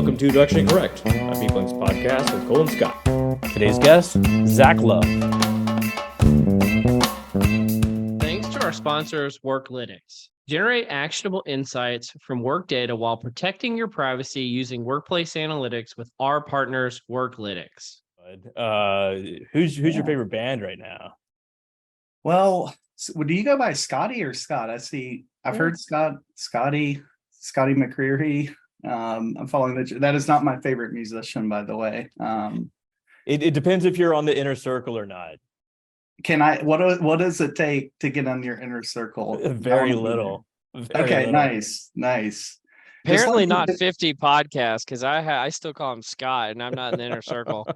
Welcome to Directionally Correct, a People's podcast with Cole and Scott. Today's guest, Zach Love. Thanks to our sponsors, Worklytics. Generate actionable insights from work data while protecting your privacy using workplace analytics with our partners, Worklytics. Who's your favorite band right now? Well, do you go by Scotty or Scott? I've heard Scotty McCreary. I'm following that is not my favorite musician, by the way. It depends if you're on the inner circle or not. What does it take to get on your inner circle? Very little. Okay, nice. Apparently not 50 podcasts, because I still call him Scott and I'm not in the inner circle.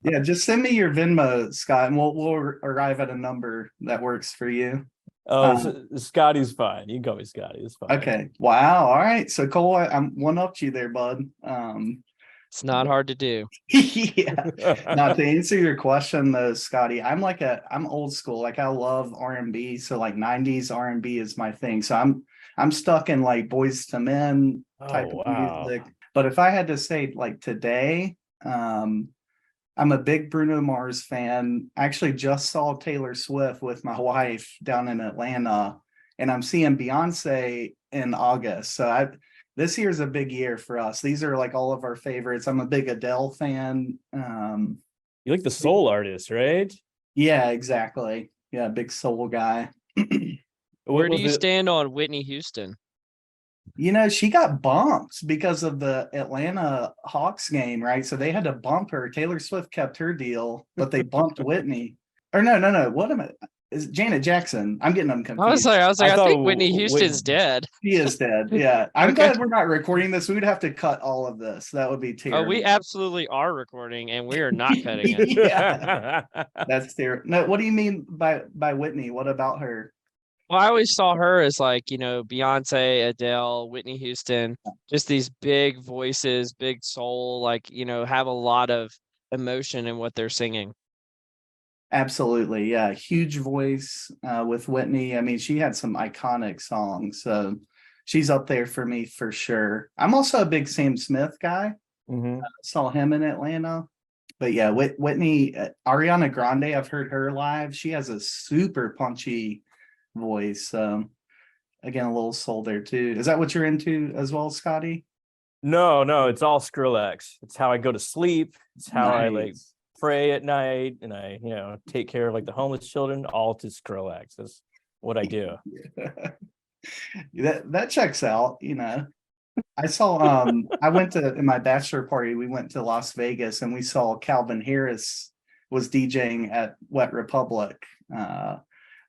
Yeah, just send me your Venmo, Scott, and we'll arrive at a number that works for you. Scotty's fine. You can call me Scotty. It's fine. Okay. Wow. All right. So Cole, I'm one-upped you there, bud. It's not hard to do. Yeah. Now to answer your question though, Scotty, I'm old school. Like I love R&B. So like 90s R&B is my thing. So I'm stuck in like Boys to Men type of music. But if I had to say like today, I'm a big Bruno Mars fan. I actually just saw Taylor Swift with my wife down in Atlanta, and I'm seeing Beyonce in August. So this year's a big year for us. These are like all of our favorites. I'm a big Adele fan. You like the soul artist, right? Yeah, exactly. Yeah, big soul guy. Where do you stand on Whitney Houston? You know, she got bumped because of the Atlanta Hawks game, right? So they had to bump her. Taylor Swift kept her deal, but they bumped Whitney. Or no. What am I? Is Janet Jackson? I'm getting them confused. I was like, I think Whitney Houston's dead. She is dead. Yeah. I'm glad we're not recording this. We would have to cut all of this. That would be terrible. Oh, we absolutely are recording and we are not cutting it. Yeah. That's terrible. No, what do you mean by Whitney? What about her? Well, I always saw her as like, Beyonce, Adele, Whitney Houston, just these big voices, big soul, like, have a lot of emotion in what they're singing. Absolutely. Yeah. Huge voice with Whitney. I mean, she had some iconic songs. So she's up there for me for sure. I'm also a big Sam Smith guy. Mm-hmm. Saw him in Atlanta. But yeah, Whitney, Ariana Grande, I've heard her live. She has a super punchy voice. Again, a little soul there too. Is that what you're into as well, Scotty? No, it's all Skrillex. It's how I go to sleep. It's how I like pray at night, and I take care of like the homeless children, all to Skrillex. That's what I do. that checks out. I saw I went to in my bachelor party, we went to Las Vegas and we saw Calvin Harris was DJing at Wet Republic.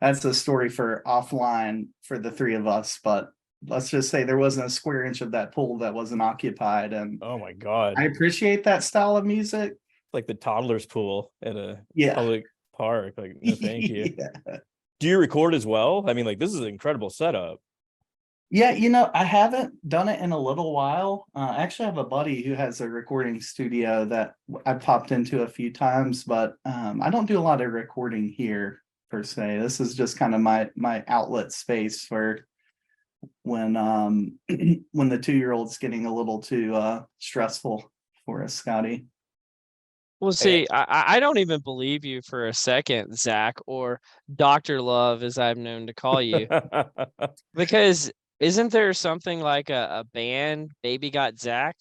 That's a story for offline for the three of us, but let's just say there wasn't a square inch of that pool that wasn't occupied. And oh my God, I appreciate that style of music. Like the toddler's pool at a public park. Like, no, thank you. Yeah. Do you record as well? I mean, like, this is an incredible setup. Yeah, I haven't done it in a little while. I actually have a buddy who has a recording studio that I popped into a few times, but I don't do a lot of recording here per se. This is just kind of my outlet space for when the 2-year-old's getting a little too stressful for us, Scotty. Well, see, I don't even believe you for a second, Zach, or Dr. Love, as I'm known to call you, because isn't there something like a band, Baby Got Zach?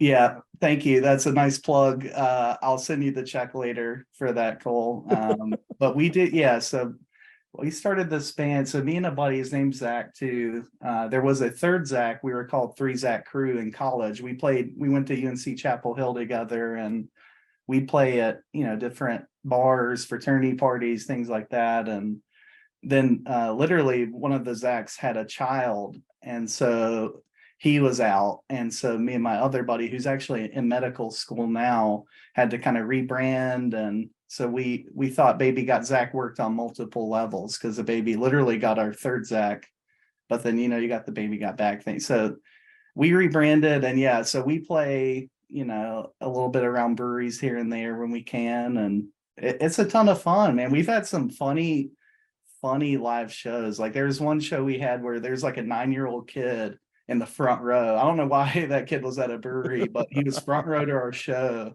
Yeah, thank you. That's a nice plug. I'll send you the check later for that, Cole. But we did, yeah. So we started this band. So me and a buddy, his name's Zach too. There was a third Zach. We were called Three Zach Crew in college. We went to UNC Chapel Hill together, and we play at different bars, fraternity parties, things like that. And then literally one of the Zachs had a child, and so he was out. And so me and my other buddy, who's actually in medical school now, had to kind of rebrand. And so we thought Baby Got Zach worked on multiple levels, because the baby literally got our third Zach, but then you got the Baby Got Back thing. So we rebranded, and so we play a little bit around breweries here and there when we can, and it's a ton of fun, man. We've had some funny live shows. Like there's one show we had where there's like a 9-year-old kid in the front row. I don't know why that kid was at a brewery, but he was front row to our show.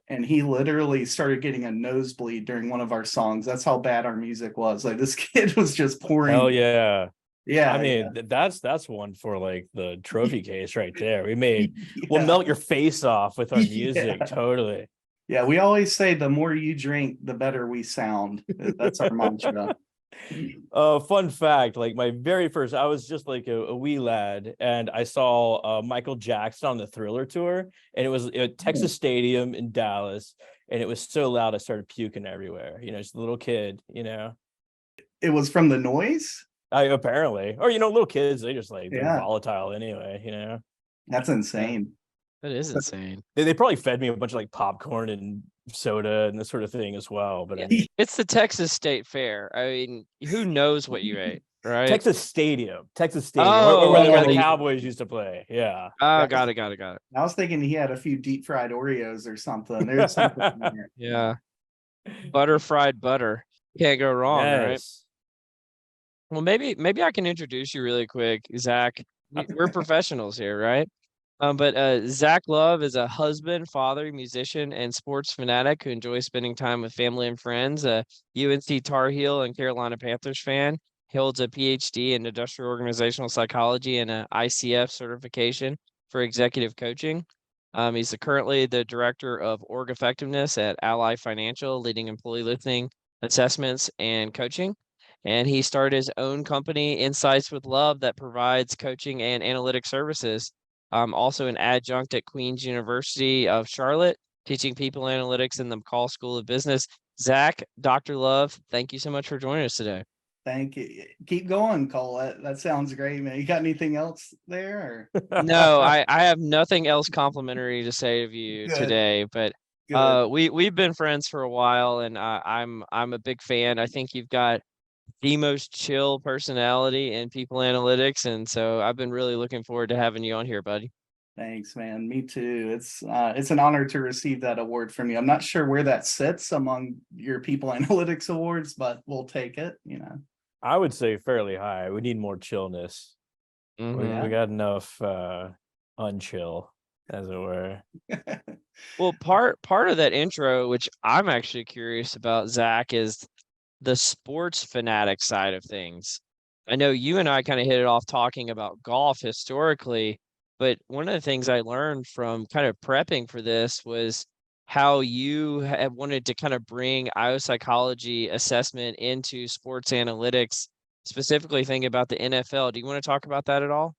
And he literally started getting a nosebleed during one of our songs. That's how bad our music was. Like this kid was just pouring. Hell yeah. Yeah. I mean, that's one for like the trophy case right there. We'll Yeah. melt your face off with our music. Yeah. Totally. Yeah. We always say the more you drink, the better we sound. That's our mantra. Fun fact, like my very first, I was just like a wee lad, and I saw Michael Jackson on the Thriller tour, and it was at Texas Stadium in Dallas, and it was so loud I started puking everywhere. Just a little kid. It was from the noise. Apparently, or little kids, they just like they're Yeah. volatile anyway. That's insane. That is insane. They probably fed me a bunch of like popcorn and soda and this sort of thing as well. But I mean, It's the Texas State Fair. I mean, who knows what you ate, right? Texas Stadium, Oh, where the okay. Cowboys used to play. Yeah. Oh, got it. I was thinking he had a few deep fried Oreos or something. There's something in there. Yeah. Butter fried butter. Can't go wrong, right? Yes. Well, maybe I can introduce you really quick, Zach. We're professionals here, right? But Zach Love is a husband, father, musician, and sports fanatic who enjoys spending time with family and friends. A UNC Tar Heel and Carolina Panthers fan. He holds a PhD in industrial organizational psychology and an ICF certification for executive coaching. He's currently the director of org effectiveness at Ally Financial, leading employee listening, assessments, and coaching. And he started his own company, Insights with Love, that provides coaching and analytic services. Also an adjunct at Queen's University of Charlotte, teaching people analytics in the McCall School of Business. Zach, Dr. Love, thank you so much for joining us today. Thank you. Keep going, Cole. That sounds great, man. You got anything else there? No, I have nothing else complimentary to say of you Good. today, but Good. we've been friends for a while, and I'm a big fan. I think you've got the most chill personality in people analytics, and so I've been really looking forward to having you on here, buddy. Thanks, man. Me too. It's an honor to receive that award from you. I'm not sure where that sits among your people analytics awards, but we'll take it. I would say fairly high. We need more chillness. Mhm. We got enough unchill, as it were. Well, part of that intro, which I'm actually curious about, Zach, is the sports fanatic side of things. I know you and I kind of hit it off talking about golf historically, but one of the things I learned from kind of prepping for this was how you have wanted to kind of bring IO psychology assessment into sports analytics, specifically thinking about the NFL. Do you want to talk about that at all?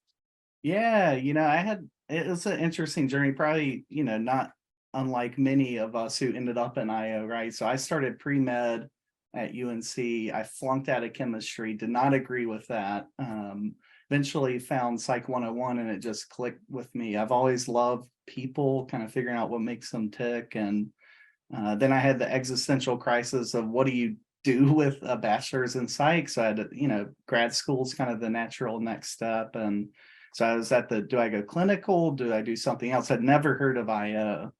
Yeah, it was an interesting journey, probably, not unlike many of us who ended up in IO, right? So I started pre-med at UNC. I flunked out of chemistry, did not agree with that. Eventually found Psych 101 and it just clicked with me. I've always loved people, kind of figuring out what makes them tick. And then I had the existential crisis of what do you do with a bachelor's in psych? So I had to, grad school's kind of the natural next step. And so I was at do I go clinical? Do I do something else? I'd never heard of IO.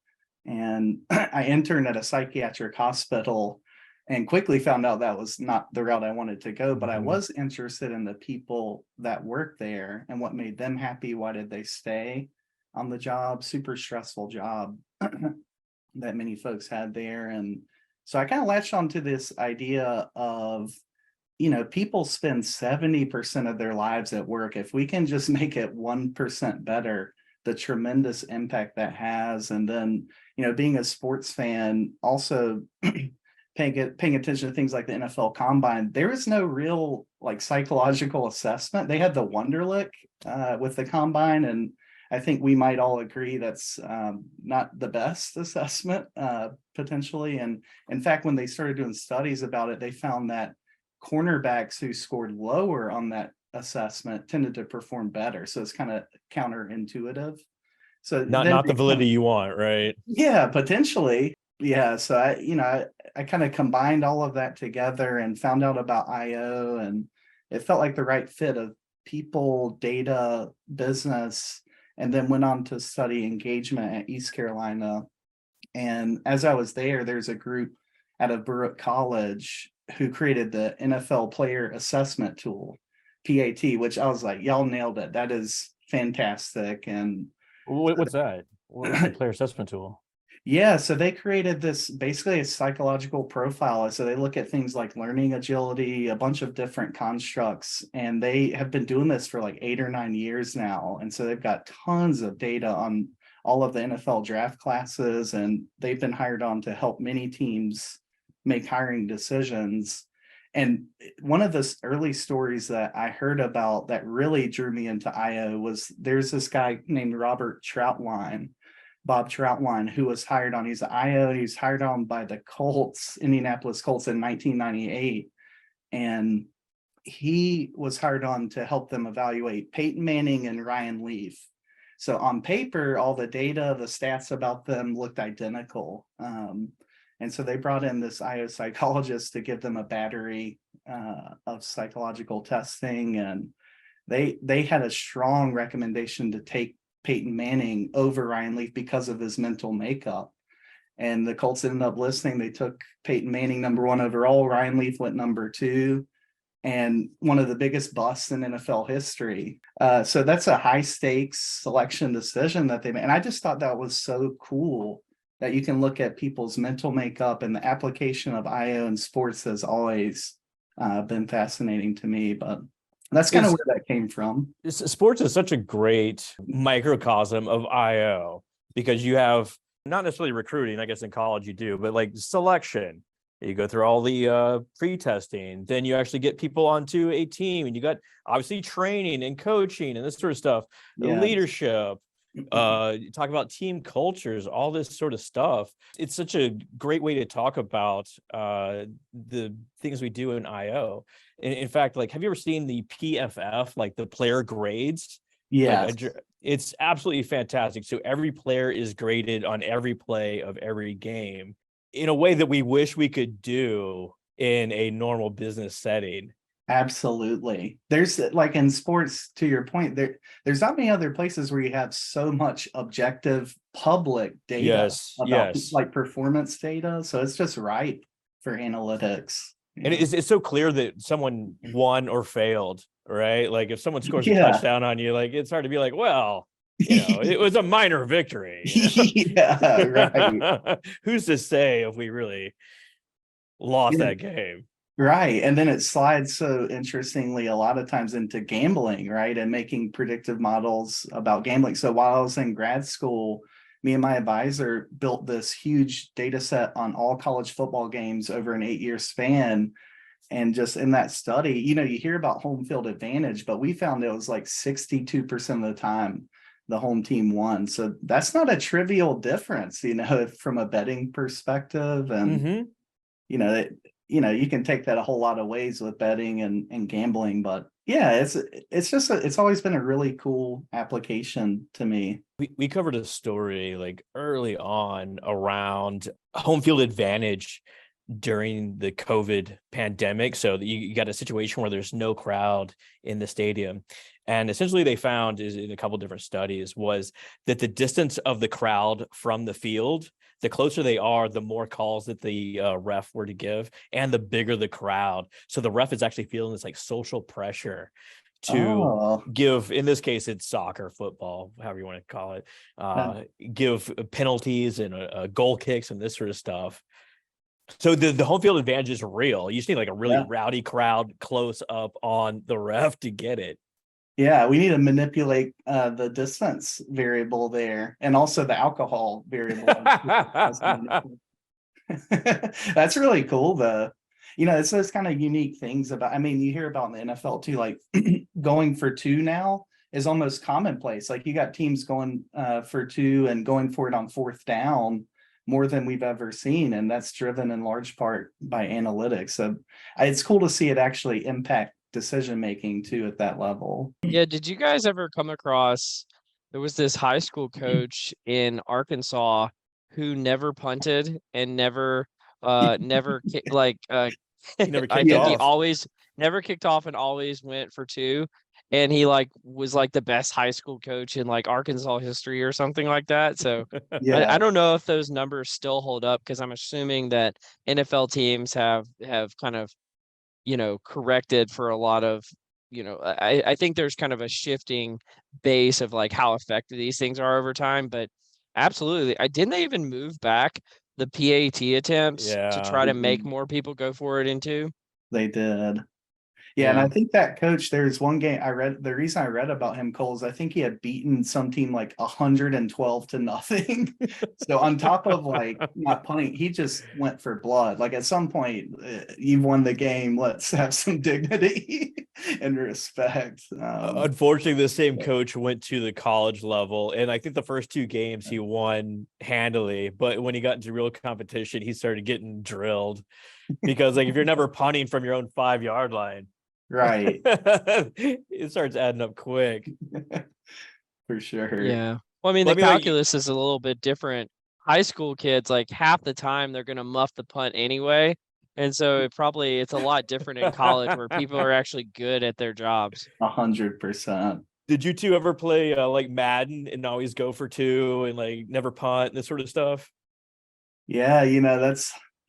And I interned at a psychiatric hospital and quickly found out that was not the route I wanted to go, but I was interested in the people that worked there and what made them happy. Why did they stay on the job? Super stressful job that many folks had there. And so I kind of latched onto this idea of, people spend 70% of their lives at work. If we can just make it 1% better, the tremendous impact that has. And then, being a sports fan, also paying attention to things like the NFL Combine, there is no real like psychological assessment. They had the Wonderlic with the Combine, and I think we might all agree that's not the best assessment potentially. And in fact, when they started doing studies about it, they found that cornerbacks who scored lower on that assessment tended to perform better. So it's kind of counterintuitive. So not the validity you want, right? Yeah, potentially. Yeah, so I kind of combined all of that together and found out about IO, and it felt like the right fit of people, data, business, and then went on to study engagement at East Carolina. And as I was there, there's a group out of Baruch College who created the NFL Player Assessment Tool, PAT, which I was like, y'all nailed it. That is fantastic. And What's that? What's the player assessment tool? yeah, so they created this basically a psychological profile. So they look at things like learning agility, a bunch of different constructs, and they have been doing this for like 8 or 9 years now. And so they've got tons of data on all of the NFL draft classes, and they've been hired on to help many teams make hiring decisions. And one of the early stories that I heard about that really drew me into IO was there's this guy named Bob Troutline, who was hired on. He's an IO. He was hired on by the Indianapolis Colts in 1998. And he was hired on to help them evaluate Peyton Manning and Ryan Leaf. So on paper, all the data, the stats about them looked identical. And so they brought in this IO psychologist to give them a battery of psychological testing. And they had a strong recommendation to take Peyton Manning over Ryan Leaf because of his mental makeup. And the Colts ended up listening. They took Peyton Manning #1 overall. Ryan Leaf went #2. And one of the biggest busts in NFL history. So that's a high stakes selection decision that they made. And I just thought that was so cool that you can look at people's mental makeup, and the application of IO in sports has always been fascinating to me. But that's kind of where that came from. Sports is such a great microcosm of IO because you have not necessarily recruiting, I guess in college you do, but like selection. You go through all the pre-testing, then you actually get people onto a team, and you got obviously training and coaching and this sort of stuff, leadership. You talk about team cultures, all this sort of stuff. It's such a great way to talk about the things we do in IO. In fact, like, have you ever seen the PFF, like the player grades? Yeah, like it's absolutely fantastic. So every player is graded on every play of every game in a way that we wish we could do in a normal business setting. absolutely. There's like in sports, to your point, there's not many other places where you have so much objective public data about like performance data. So it's just ripe for analytics. And it's so clear that someone won or failed, right? Like if someone scores a touchdown on you, like it's hard to be like, well, it was a minor victory. Yeah, right. Who's to say if we really lost that game? Right. And then it slides so interestingly a lot of times into gambling, right? And making predictive models about gambling. So while I was in grad school, me and my advisor built this huge data set on all college football games over an 8-year span. And just in that study, you hear about home field advantage, but we found it was like 62% of the time the home team won. So that's not a trivial difference, from a betting perspective. And, you can take that a whole lot of ways with betting and gambling, but yeah, it's always been a really cool application to me. We covered a story like early on around home field advantage during the COVID pandemic. So you got a situation where there's no crowd in the stadium. And essentially they found is in a couple of different studies was that the distance of the crowd from the field, the closer they are, the more calls that the ref were to give, and the bigger the crowd. So the ref is actually feeling this like social pressure to give, in this case, it's soccer, football, however you want to call it, give penalties and goal kicks and this sort of stuff. So the home field advantage is real. You just need like a really rowdy crowd close up on the ref to get it. Yeah, we need to manipulate the distance variable there, and also the alcohol variable. That's really cool, though. It's those kind of unique things about, you hear about in the NFL too, like going for 2 now is almost commonplace. Like you got teams going for 2 and going for it on 4th down more than we've ever seen. And that's driven in large part by analytics. So it's cool to see it actually impact decision-making too at that level. Yeah. Did you guys ever come across, there was this high school coach in Arkansas who never punted and never never like He never I kicked think he off. always never kicked off and always went for 2. And he was like the best high school coach in like Arkansas history or something like that. So I don't know if those numbers still hold up, because I'm assuming that NFL teams have kind of, corrected for a lot of I think there's kind of a shifting base of like how effective these things are over time, but absolutely. Didn't they even move back the PAT attempts to Yeah. try to make Mhm. more people go for it into? They did. Yeah, and Yeah. I think that coach, there's one game I read, the reason I read about him, Cole, is I think he had beaten some team like 112-0. So on top of like not punting, he just went for blood. Like at some point, you've won the game. Let's have some dignity and respect. Unfortunately, the same coach went to the college level, and I think the first 2 games he won handily. But when he got into real competition, he started getting drilled because, like, if you're never punting from your own 5-yard line, Right. it starts adding up quick. For sure. Yeah. Well, I mean, Well, the I mean, like, calculus is a little bit different. High school kids, like half the time, they're going to muff the punt anyway. And so it's a lot different in college where people are actually good at their jobs. 100%. did you two ever play like Madden and always go for 2 and like never punt and this sort of stuff? Yeah,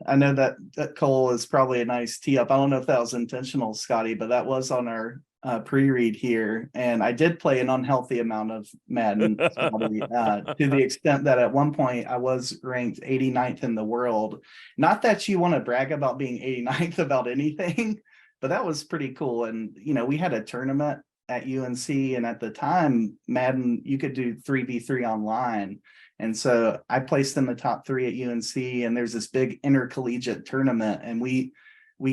I know that Cole is probably a nice tee up. I don't know if that was intentional, Scotty, but that was on our pre-read here. And I did play an unhealthy amount of Madden, Scotty, to the extent that at one point I was ranked 89th in the world. Not that you want to brag about being 89th about anything, but that was pretty cool. And, we had a tournament at UNC, and at the time, Madden, you could do 3v3 online. And so I placed in the top 3 at UNC, and there's this big intercollegiate tournament, and we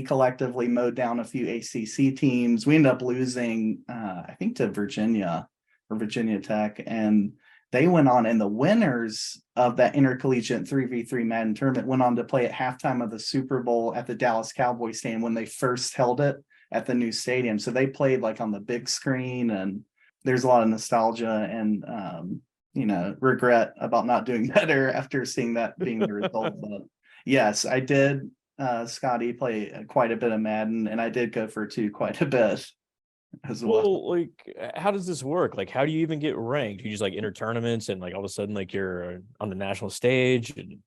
collectively mowed down a few ACC teams. We ended up losing, I think, to Virginia or Virginia Tech, and they went on, and the winners of that intercollegiate 3v3 Madden tournament went on to play at halftime of the Super Bowl at the Dallas Cowboys stadium when they first held it at the new stadium. So they played like on the big screen, and there's a lot of nostalgia and regret about not doing better after seeing that being the result. But yes, I did, Scotty, play quite a bit of Madden, and I did go for 2 quite a bit as well. Well, like, how does this work? Like, how do you even get ranked? You just like enter tournaments and like all of a sudden like you're on the national stage and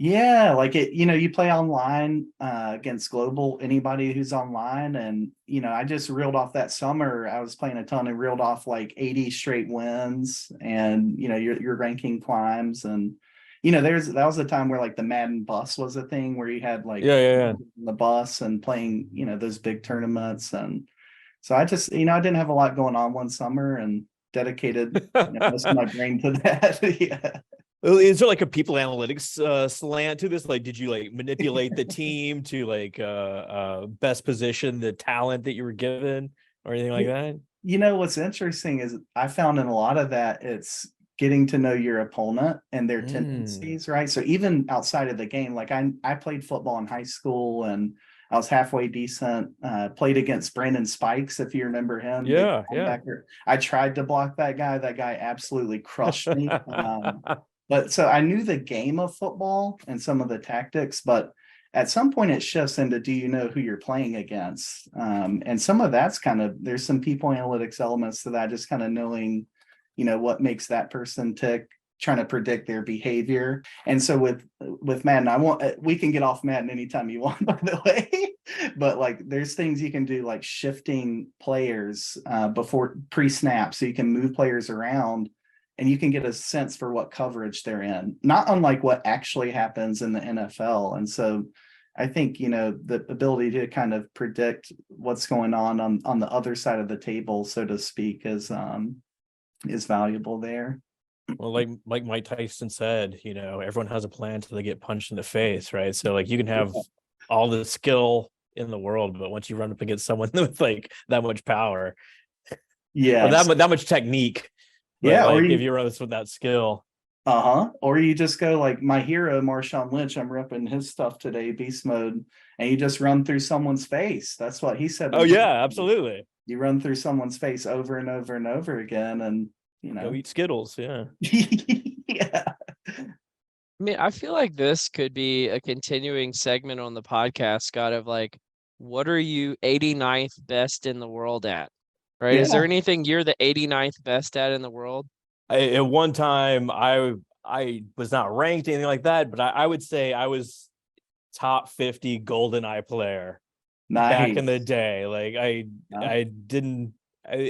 Yeah, like you play online against global anybody who's online. And I just reeled off that summer. I was playing a ton and reeled off like 80 straight wins, and your ranking climbs. And that was the time where like the Madden bus was a thing, where you had like yeah. the bus and playing those big tournaments. And so I just I didn't have a lot going on one summer, and dedicated most of my brain to that. Yeah. Is there like a people analytics slant to this? Like, did you like manipulate the team to like best position the talent that you were given or anything like that? What's interesting is I found in a lot of that, it's getting to know your opponent and their tendencies, right? So even outside of the game, like I played football in high school, and I was halfway decent. Played against Brandon Spikes, if you remember him. Yeah. I tried to block that guy. That guy absolutely crushed me. But so I knew the game of football and some of the tactics, but at some point it shifts into, do you know who you're playing against? And some of that's there's some people analytics elements to that, just kind of knowing, what makes that person tick, trying to predict their behavior. And so with Madden, we can get off Madden anytime you want, by the way. But like there's things you can do, like shifting players before pre-snap, so you can move players around, and you can get a sense for what coverage they're in, not unlike what actually happens in the NFL. And so I think, the ability to kind of predict what's going on the other side of the table, so to speak, is valuable there. Well, like Mike Tyson said, everyone has a plan until they get punched in the face, right? So like you can have all the skill in the world, but once you run up against someone with like that much power, or that much technique, yeah, like or if you run this with that skill. Or you just go like my hero, Marshawn Lynch. I'm repping his stuff today, beast mode, and you just run through someone's face. That's what he said. Oh yeah, absolutely. You run through someone's face over and over and over again, and go eat Skittles. Yeah. Yeah. I mean, I feel like this could be a continuing segment on the podcast, Scott, of like, what are you 89th best in the world at? Right? Yeah. Is there anything you're the 89th best at in the world? At one time, I was not ranked anything like that, but I would say I was top 50 GoldenEye player. back in the Nice. day. Like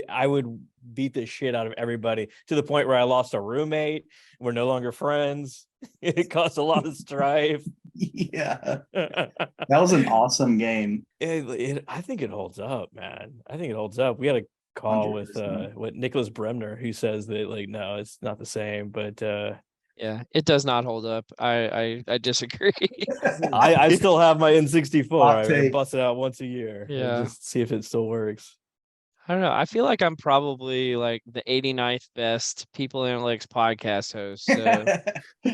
I would beat the shit out of everybody to the point where I lost a roommate. We're no longer friends. It caused a lot of strife. Yeah, that was an awesome game. I think it holds up, man. I think it holds up. We had a call with 100%. what Nicholas Bremner, who says that like no, it's not the same. But Yeah, it does not hold up. I disagree. I still have my N64. Hot I take. bust it out once a year. Yeah. Just see if it still works. I don't know. I feel like I'm probably like the 89th best People Analytics podcast host. So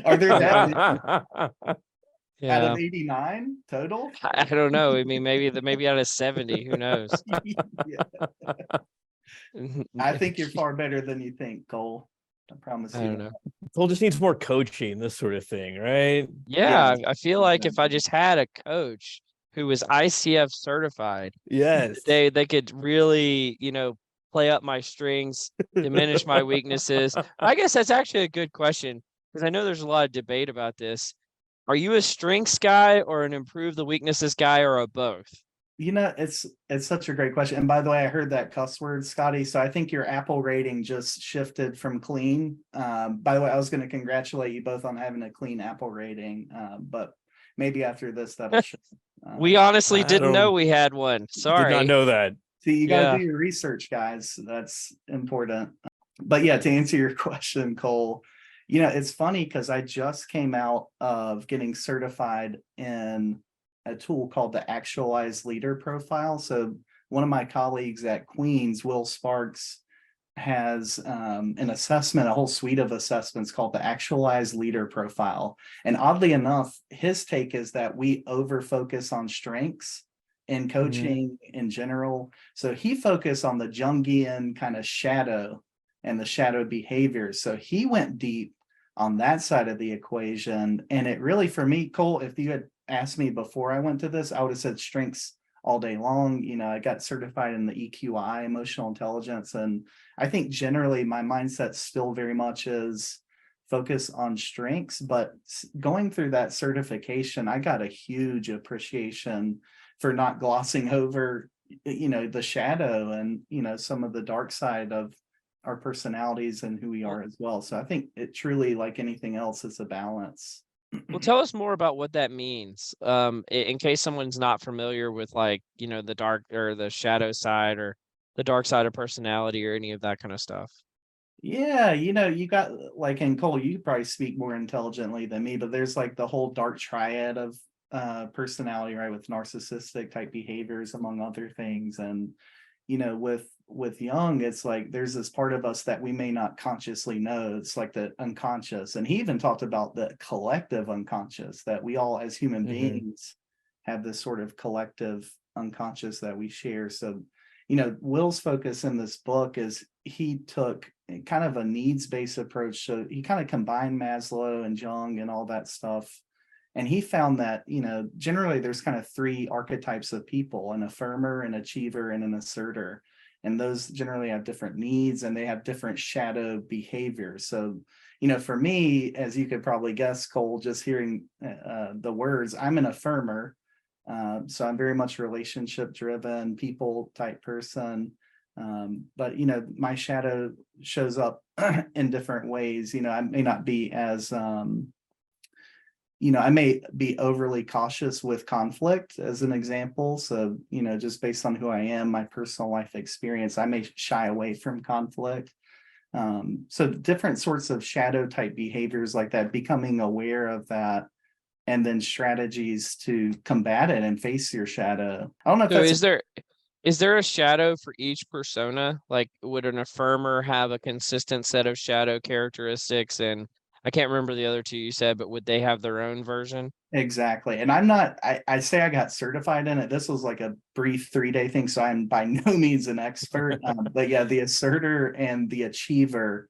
Are there that out yeah, of 89 total? I don't know. I mean, maybe out of 70. Who knows? Yeah. I think you're far better than you think, Cole. I promise I you don't that. know. Cole just needs more coaching, this sort of thing, right? Yeah, Yeah, I feel like if I exactly. just had a coach who was ICF certified, Yes. they could really, play up my strengths, diminish my weaknesses. I guess that's actually a good question because I know there's a lot of debate about this. Are you a strengths guy or an improve the weaknesses guy or a both? It's such a great question. And by the way, I heard that cuss word, Scotty. So I think your Apple rating just shifted from clean. By the way, I was going to congratulate you both on having a clean Apple rating, but maybe after this that'll shift. We honestly I didn't know don't we had one. did not Sorry. know that. See, you got to Yeah. do your research, guys. That's important. But yeah, to answer your question, Cole, it's funny because I just came out of getting certified in a tool called the Actualized Leader Profile. So one of my colleagues at Queens, Will Sparks, has an assessment, a whole suite of assessments called the Actualized Leader Profile. And oddly enough, his take is that we over focus on strengths in coaching in general. So he focused on the Jungian kind of shadow and the shadow behaviors. So he went deep on that side of the equation. And it really, for me, Cole, if you had asked me before I went to this, I would have said strengths all day long. I got certified in the EQI, emotional intelligence. And I think generally my mindset still very much is focus on strengths, but going through that certification, I got a huge appreciation for not glossing over, the shadow and, some of the dark side of our personalities and who we are as well. So I think it truly, like anything else, is a balance. Well, tell us more about what that means. In case someone's not familiar with the dark or the shadow side or the dark side of personality or any of that kind of stuff. Yeah, you got like, and Cole, you probably speak more intelligently than me, but there's like the whole dark triad of personality, right? With narcissistic type behaviors, among other things. And, with Jung, it's like there's this part of us that we may not consciously know. It's like the unconscious. And he even talked about the collective unconscious, that we all as human beings have this sort of collective unconscious that we share. So, Will's focus in this book is he took kind of a needs-based approach. So he kind of combined Maslow and Jung and all that stuff. And he found that, generally there's kind of three archetypes of people: an affirmer, an achiever, and an asserter. And those generally have different needs and they have different shadow behaviors. So, for me, as you could probably guess, Cole, just hearing the words, I'm an affirmer. So I'm very much relationship driven, people type person. But, my shadow shows up in different ways. I may not be as, I may be overly cautious with conflict, as an example. So, just based on who I am, my personal life experience, I may shy away from conflict. So different sorts of shadow type behaviors like that, becoming aware of that, and then strategies to combat it and face your shadow. I don't know if So that's is there a shadow for each persona? Like, would an affirmer have a consistent set of shadow characteristics? And I can't remember the other two you said, but would they have their own version? exactly. And I say I got certified in it. This was like a brief 3-day thing. So I'm by no means an expert. But yeah, the asserter and the achiever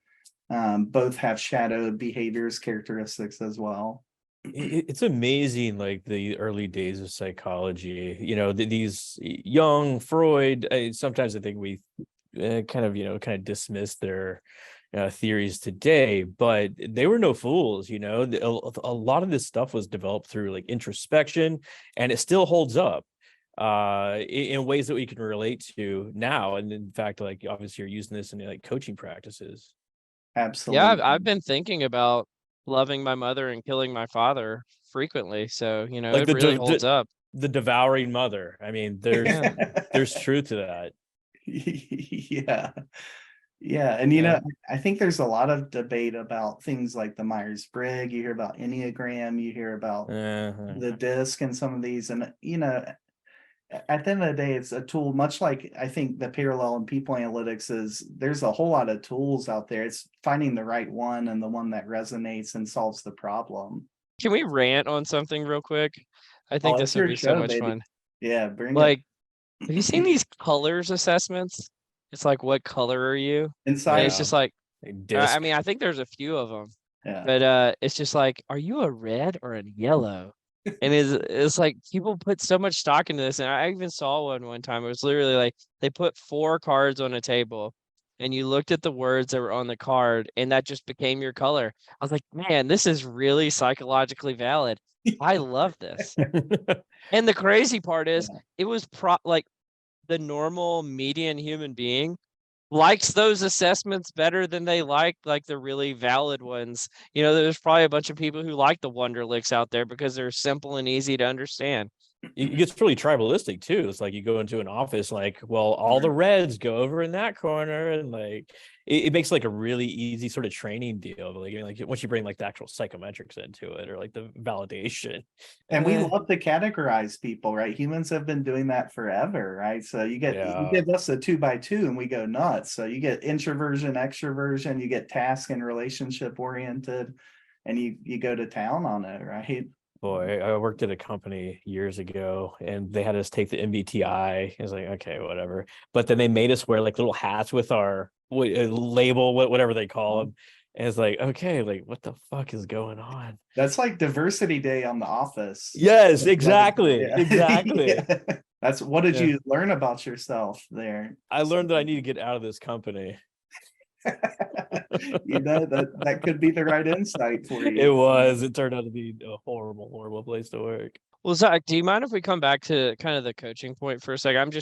both have shadow behaviors characteristics as well. It's amazing, like the early days of psychology, these young Freud, sometimes I think we kind of dismiss their theories today, but they were no fools. A lot of this stuff was developed through like introspection, and it still holds up. in ways that we can relate to now. And in fact, like obviously you're using this in like coaching practices. Absolutely. Yeah, I've been thinking about loving my mother and killing my father frequently. So, Like it really holds up. the devouring mother. I mean, there's truth to that. Yeah. Yeah. And, I think there's a lot of debate about things like the Myers-Briggs. You hear about Enneagram, you hear about the DISC and some of these. And, at the end of the day, it's a tool, much like I think the parallel in people analytics is there's a whole lot of tools out there. It's finding the right one and the one that resonates and solves the problem. Can we rant on something real quick? I think this It's would your be so show, much baby. fun. Yeah, bring it. Like, have you seen these colors assessments? It's like, what color are you? And Inside. it's just like, Disc. I mean, I think there's a few of them, Yeah. but it's just like, are you a red or a yellow? And it's like people put so much stock into this. And I even saw one time. It was literally like they put 4 cards on a table and you looked at the words that were on the card and that just became your color. I was like, man, this is really psychologically valid. I love this. And the crazy part is it was like the normal median human being likes those assessments better than they like the really valid ones. There's probably a bunch of people who like the Wonderlicks out there because they're simple and easy to understand. It gets really tribalistic too. It's like you go into an office, like, well, all the reds go over in that corner, and like it makes like a really easy sort of training deal. Like once you bring like the actual psychometrics into it, or like the validation. And we love to categorize people, right? Humans have been doing that forever, right? So you give us a 2x2 and we go nuts. So you get introversion, extroversion, you get task and relationship oriented, and you go to town on it, right? Boy, I worked at a company years ago and they had us take the MBTI. I was like, okay, whatever. But then they made us wear like little hats with our label, whatever they call them. And it's like, okay, like what the fuck is going on? That's like diversity day on The Office. Yes, exactly. Yeah. Exactly. Yeah. That's what did you learn about yourself there? I learned that I need to get out of this company. That could be the right insight for you. It turned out to be a horrible place to work. Well, Zach, do you mind if we come back to kind of the coaching point for a second?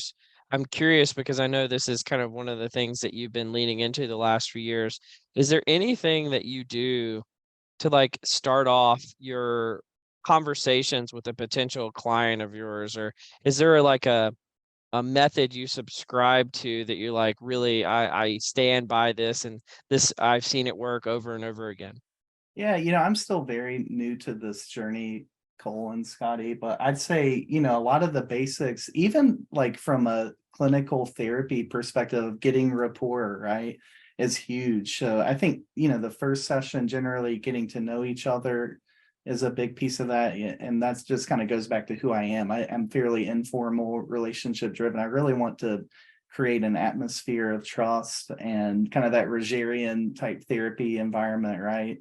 I'm curious because I know this is kind of one of the things that you've been leaning into the last few years. Is there anything that you do to like start off your conversations with a potential client of yours, or is there like a method you subscribe to that you're like, really, I stand by this, and this I've seen it work over and over again? Yeah, I'm still very new to this journey, Cole and Scotty, but I'd say, a lot of the basics, even like from a clinical therapy perspective, getting rapport, right, is huge. So I think, the first session, generally getting to know each other is a big piece of that. And that's just kind of goes back to who I am. I'm fairly informal, relationship driven. I really want to create an atmosphere of trust and kind of that Rogerian type therapy environment, right?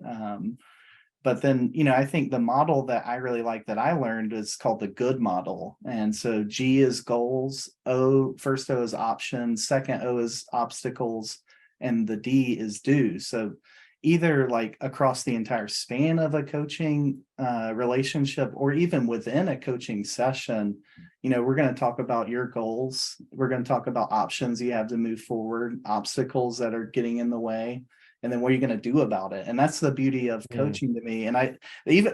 But then, I think the model that I really like that I learned is called the good model. And so G is goals, first O is options, second O is obstacles, and the D is do. So either like across the entire span of a coaching relationship, or even within a coaching session, we're going to talk about your goals. We're going to talk about options you have to move forward, obstacles that are getting in the way, and then what are you going to do about it? And that's the beauty of coaching to me. And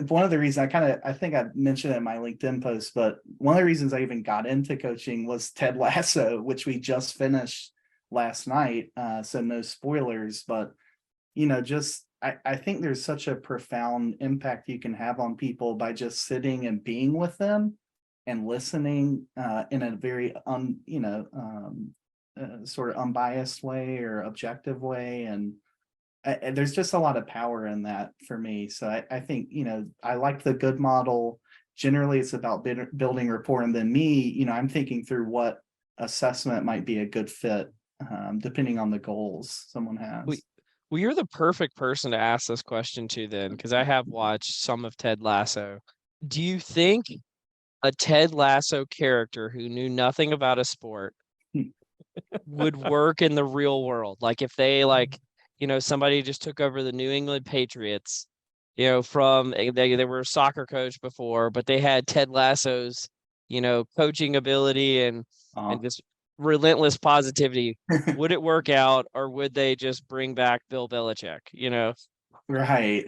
one of the reasons I think I mentioned it in my LinkedIn post, but one of the reasons I even got into coaching was Ted Lasso, which we just finished last night. So no spoilers, but I think there's such a profound impact you can have on people by just sitting and being with them and listening in a very sort of unbiased way or objective way. And there's just a lot of power in that for me. So I think, I like the good model. Generally, it's about building rapport. And then me, I'm thinking through what assessment might be a good fit depending on the goals someone has. Well, you're the perfect person to ask this question to then, because I have watched some of Ted Lasso. Do you think a Ted Lasso character who knew nothing about a sport would work in the real world? Like if they somebody just took over the New England Patriots, from they were a soccer coach before, but they had Ted Lasso's coaching ability and Uh, just relentless positivity, would it work out, or would they just bring back Bill Belichick? right.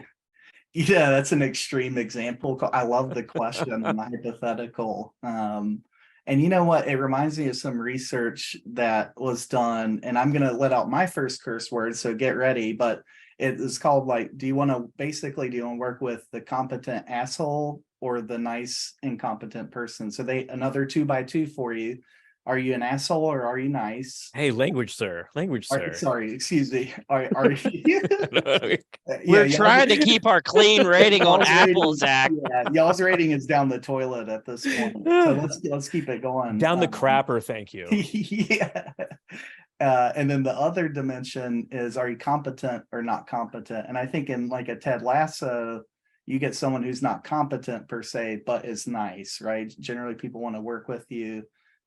Yeah, that's an extreme example. I love the question and the hypothetical. And you know what? It reminds me of some research that was done, and I'm going to let out my first curse word, so get ready. But it is called like, do you want to work with the competent asshole or the nice incompetent person? So another 2x2 for you. Are you an asshole or are you nice? Hey, language, sir. Language, sir. Sorry, excuse me. Are you? We're trying to keep our clean rating on y'all's Apple, rating- Zach. Yeah, y'all's rating is down the toilet at this point. So let's keep it going. Down the crapper, thank you. Yeah. And then the other dimension is, are you competent or not competent? And I think in like a Ted Lasso, you get someone who's not competent per se, but is nice, right? Generally, people want to work with you.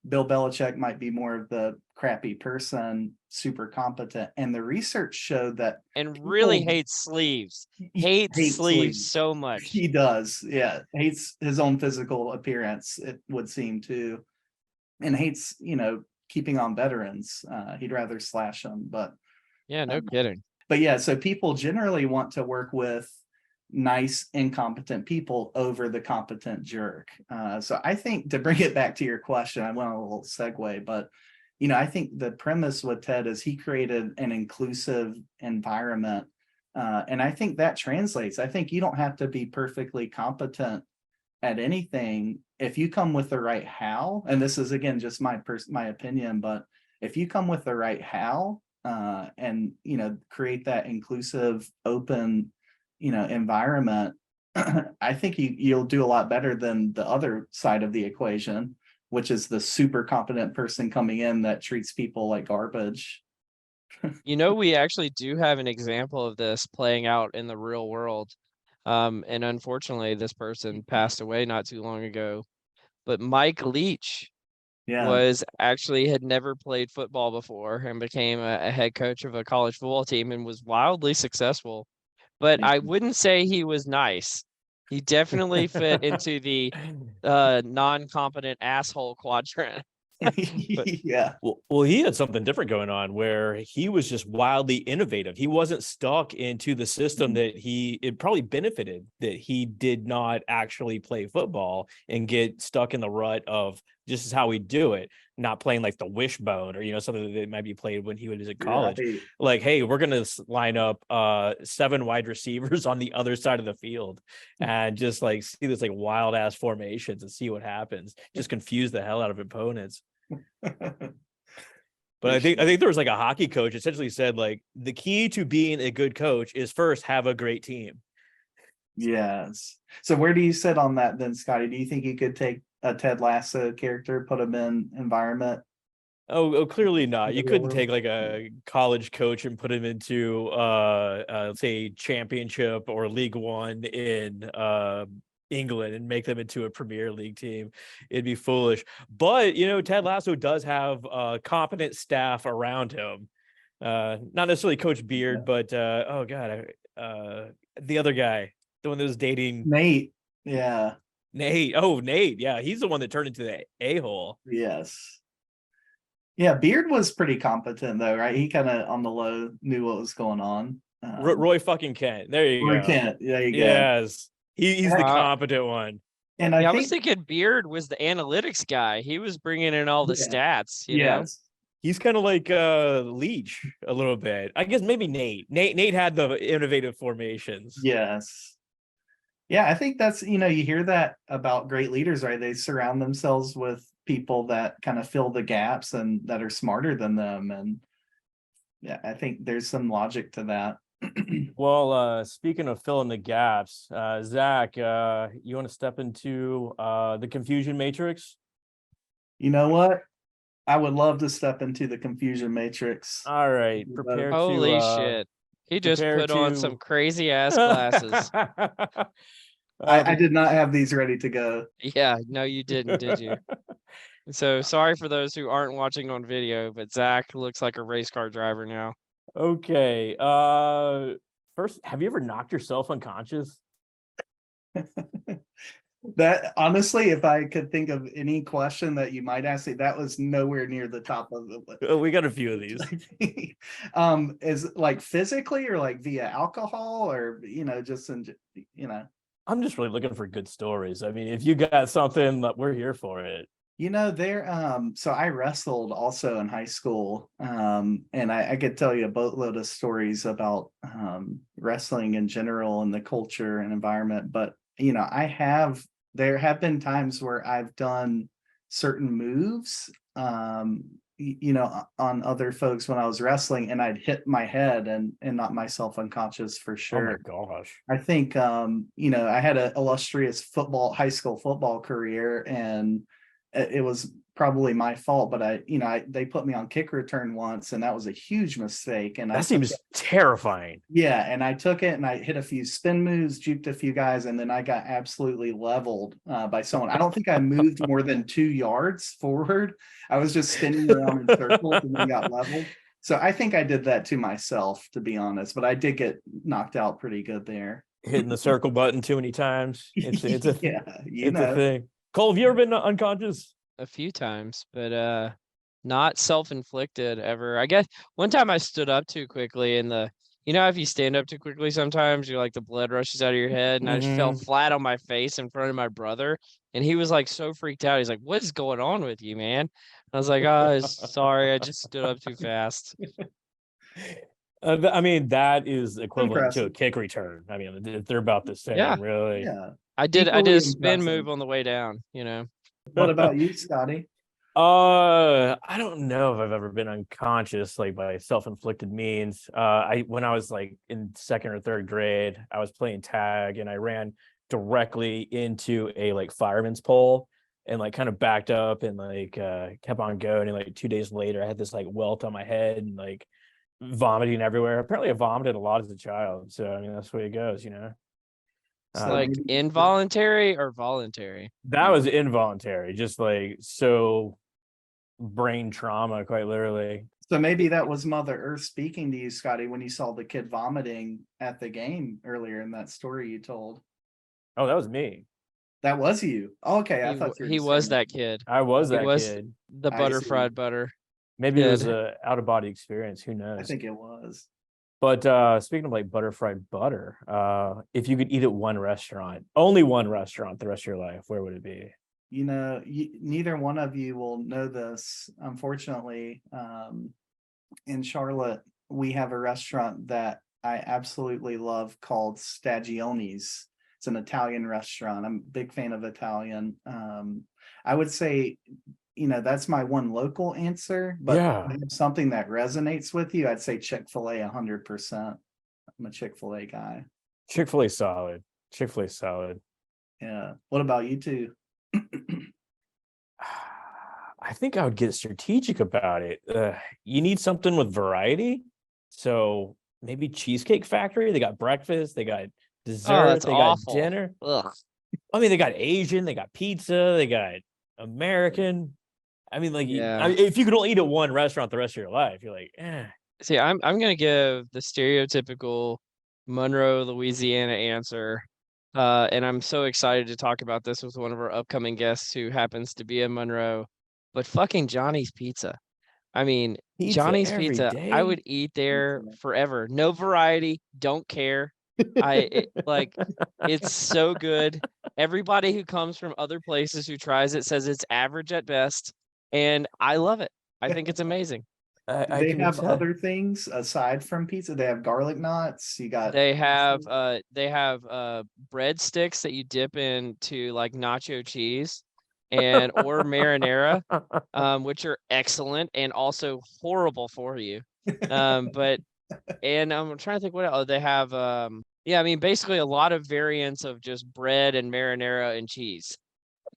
Bill Belichick might be more of the crappy person, super competent. And the research showed that And really people hates sleeves. hate Hates sleeves so much. He does. Yeah. Hates his own physical appearance, it would seem to, and hates, keeping on veterans. He'd rather slash them, but Yeah, no kidding. But yeah, so people generally want to work with nice, incompetent people over the competent jerk. So I think, to bring it back to your question, I went on a little segue, but I think the premise with Ted is he created an inclusive environment. And I think that translates. I think you don't have to be perfectly competent at anything if you come with the right how. And this is again just my opinion, but if you come with the right how, and create that inclusive, open, environment, I think you'll do a lot better than the other side of the equation, which is the super competent person coming in that treats people like garbage. We actually do have an example of this playing out in the real world. And unfortunately, this person passed away not too long ago. But Mike Leach had never played football before and became a head coach of a college football team and was wildly successful. But I wouldn't say he was nice. He definitely fit into the non-competent asshole quadrant. Yeah. Well, he had something different going on where he was just wildly innovative. He wasn't stuck into the system that it probably benefited that he did not actually play football and get stuck in the rut of this is how we do it, not playing like the wishbone or, something that might be played when he was at college. Right. Like, hey, we're going to line up 7 wide receivers on the other side of the field and just like see this like wild ass formations and see what happens. Just confuse the hell out of opponents. But I think there was like a hockey coach essentially said like the key to being a good coach is first have a great team. Yes. So where do you sit on that then, Scotty? Do you think you could take a Ted Lasso character, put him in environment? Oh, clearly not. You couldn't take like a college coach and put him into say championship or League One in England and make them into a Premier League team. It'd be foolish. But Ted Lasso does have competent staff around him. Not necessarily Coach Beard, but the other guy, the one that was dating Nate. Yeah. Nate. Oh, Nate. Yeah, he's the one that turned into the a-hole. Yes. Yeah, Beard was pretty competent though, right? He kind of on the low knew what was going on. Roy fucking Kent. There you go. Roy Kent. There you go. Yes. He's the competent one. And I was thinking Beard was the analytics guy. He was bringing in all the stats, you know? He's kind of like Leach a little bit. I guess maybe Nate. Nate had the innovative formations. Yes. Yeah, I think that's, you hear that about great leaders, right? They surround themselves with people that kind of fill the gaps and that are smarter than them. And yeah, I think there's some logic to that. Well, speaking of filling the gaps, Zach, you want to step into the confusion matrix? You know what? I would love to step into the confusion matrix. All right, prepare. Holy shit. He just put on some crazy ass glasses. I did not have these ready to go. Yeah, no, you didn't, did you? So sorry for those who aren't watching on video, but Zach looks like a race car driver now. Okay. First, have you ever knocked yourself unconscious? That honestly, if I could think of any question that you might ask me, that was nowhere near the top of the list. We got a few of these. Is it like physically or like via alcohol or just I'm just really looking for good stories. I mean, if you got something, we're here for it. So I wrestled also in high school. And I could tell you a boatload of stories about wrestling in general and the culture and environment. But there have been times where I've done certain moves on other folks when I was wrestling, and I'd hit my head and knock myself unconscious for sure. Oh my gosh. I think I had an illustrious high school football career, and it was probably my fault, but they put me on kick return once, and that was a huge mistake. And That seems terrifying. Yeah, and I took it and I hit a few spin moves, juked a few guys, and then I got absolutely leveled by someone. I don't think I moved more than 2 yards forward. I was just spinning around in circles and then got leveled. So I think I did that to myself, to be honest, but I did get knocked out pretty good there. Hitting the circle button too many times. It's a Yeah, a thing. Cole, have you ever been unconscious? A few times, but not self-inflicted ever. I guess one time I stood up too quickly and if you stand up too quickly sometimes you're like the blood rushes out of your head, and I just fell flat on my face in front of my brother, and he was like so freaked out. He's like, "What is going on with you, man?" I was like, "Oh, sorry, I just stood up too fast." I mean, that is equivalent to a Impressive. kick return. I mean, they're about the same, Yeah. really. Yeah. I did Equally a spin impressive. move on the way down, What about you, Scotty? I don't know if I've ever been unconscious like by self-inflicted means. When I was like in second or third grade, I was playing tag and I ran directly into a like fireman's pole and like kind of backed up and like kept on going. And like 2 days later, I had this like welt on my head and like vomiting everywhere. Apparently, I vomited a lot as a child. So I mean, that's the way it goes, It's So like maybe- involuntary or voluntary. That was involuntary, just like so brain trauma, quite literally. So maybe that was Mother Earth speaking to you, Scotty, when you saw the kid vomiting at the game earlier in that story you told. Oh, that was me. That was you. Okay, I thought you were He just was saying that kid. I was He that was kid. the I butter see. fried butter. Maybe it was Kid. a out of body experience. Who I knows? think it was. But speaking of like butterfried butter, if you could eat at one restaurant, only one restaurant the rest of your life, where would it be? Neither one of you will know this. Unfortunately, in Charlotte, we have a restaurant that I absolutely love called Stagione's. It's an Italian restaurant. I'm a big fan of Italian. I would say, that's my one local answer, but Yeah. if it's something that resonates with you, I'd say Chick-fil-A 100%. I'm a Chick-fil-A guy. Chick-fil-A solid. Chick-fil-A solid. Yeah. What about you two? I think I would get strategic about it. You need something with variety. So maybe Cheesecake Factory. They got breakfast, they got dessert, that's they awful. got dinner. Ugh. I mean, they got Asian, they got pizza, they got American. I mean, like, Yeah. if you could only eat at one restaurant the rest of your life, you're like, eh. See, I'm gonna give the stereotypical Monroe, Louisiana answer. And I'm so excited to talk about this with one of our upcoming guests who happens to be in Monroe. But fucking Johnny's Pizza. I mean, Pizza Johnny's every Pizza, I day? would eat there Pizza. forever. No variety, don't care. It's so good. Everybody who comes from other places who tries it says it's average at best, and I love it. I think it's amazing. Do I they can have accept. other things aside from pizza? They have garlic knots. You got They have breadsticks that you dip into like nacho cheese or marinara, which are excellent and also horrible for you. But and I'm trying to think what else they have. Yeah, I mean basically a lot of variants of just bread and marinara and cheese.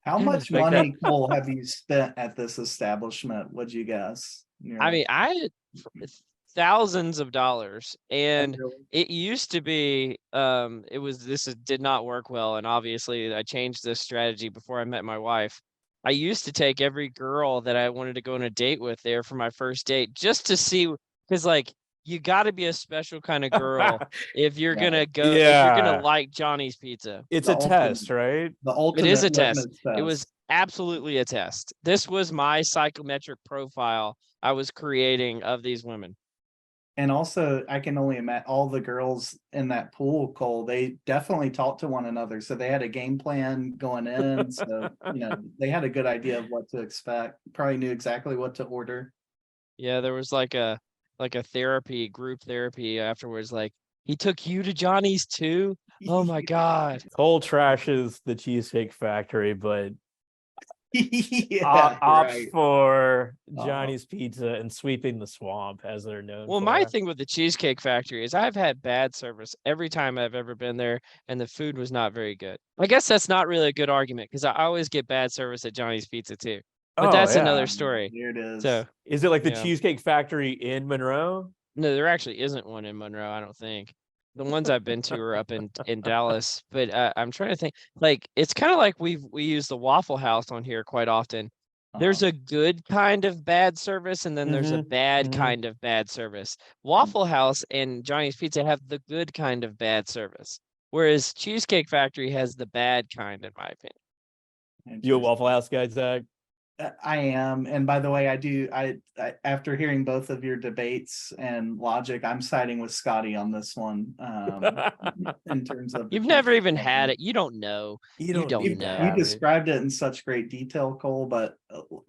How much Like money, Cole, have you spent at this establishment? What'd you guess? I mean, thousands of dollars, and Really? it used to be did not work well, and obviously I changed this strategy before I met my wife. I used to take every girl that I wanted to go on a date with there for my first date just to see, because like you got to be a special kind of girl if you're gonna go. If you're gonna like Johnny's Pizza. It's The a test, right? The ultimate It is a test. litmus test. It was absolutely a test. This was my psychometric profile I was creating of these women. And also, I can only imagine all the girls in that pool, Cole, they definitely talked to one another. So they had a game plan going in. So, they had a good idea of what to expect. Probably knew exactly what to order. Yeah, there was like a group therapy afterwards. Like, he took you to Johnny's too? Oh my God. Cole trashes the Cheesecake Factory, but Yeah, opts right. for Johnny's Pizza and sweeping the swamp, as they're known Well, for. my thing with the Cheesecake Factory is I've had bad service every time I've ever been there, and the food was not very good. I guess that's not really a good argument because I always get bad service at Johnny's Pizza too. But that's another story. Here it is. So, is it like the yeah. Cheesecake Factory in Monroe? No, there actually isn't one in Monroe, I don't think. The ones I've been to are up in Dallas, but I'm trying to think. Like, it's kind of like we use the Waffle House on here quite often. There's a good kind of bad service, and then there's a bad kind of bad service. Waffle House and Johnny's Pizza have the good kind of bad service, whereas Cheesecake Factory has the bad kind, in my opinion. You a Waffle House guy, Zach? I am, and by the way, I do. I after hearing both of your debates and logic, I'm siding with Scotty on this one. In terms of You've never even had it. You don't know. You don't know. You described it in such great detail, Cole. But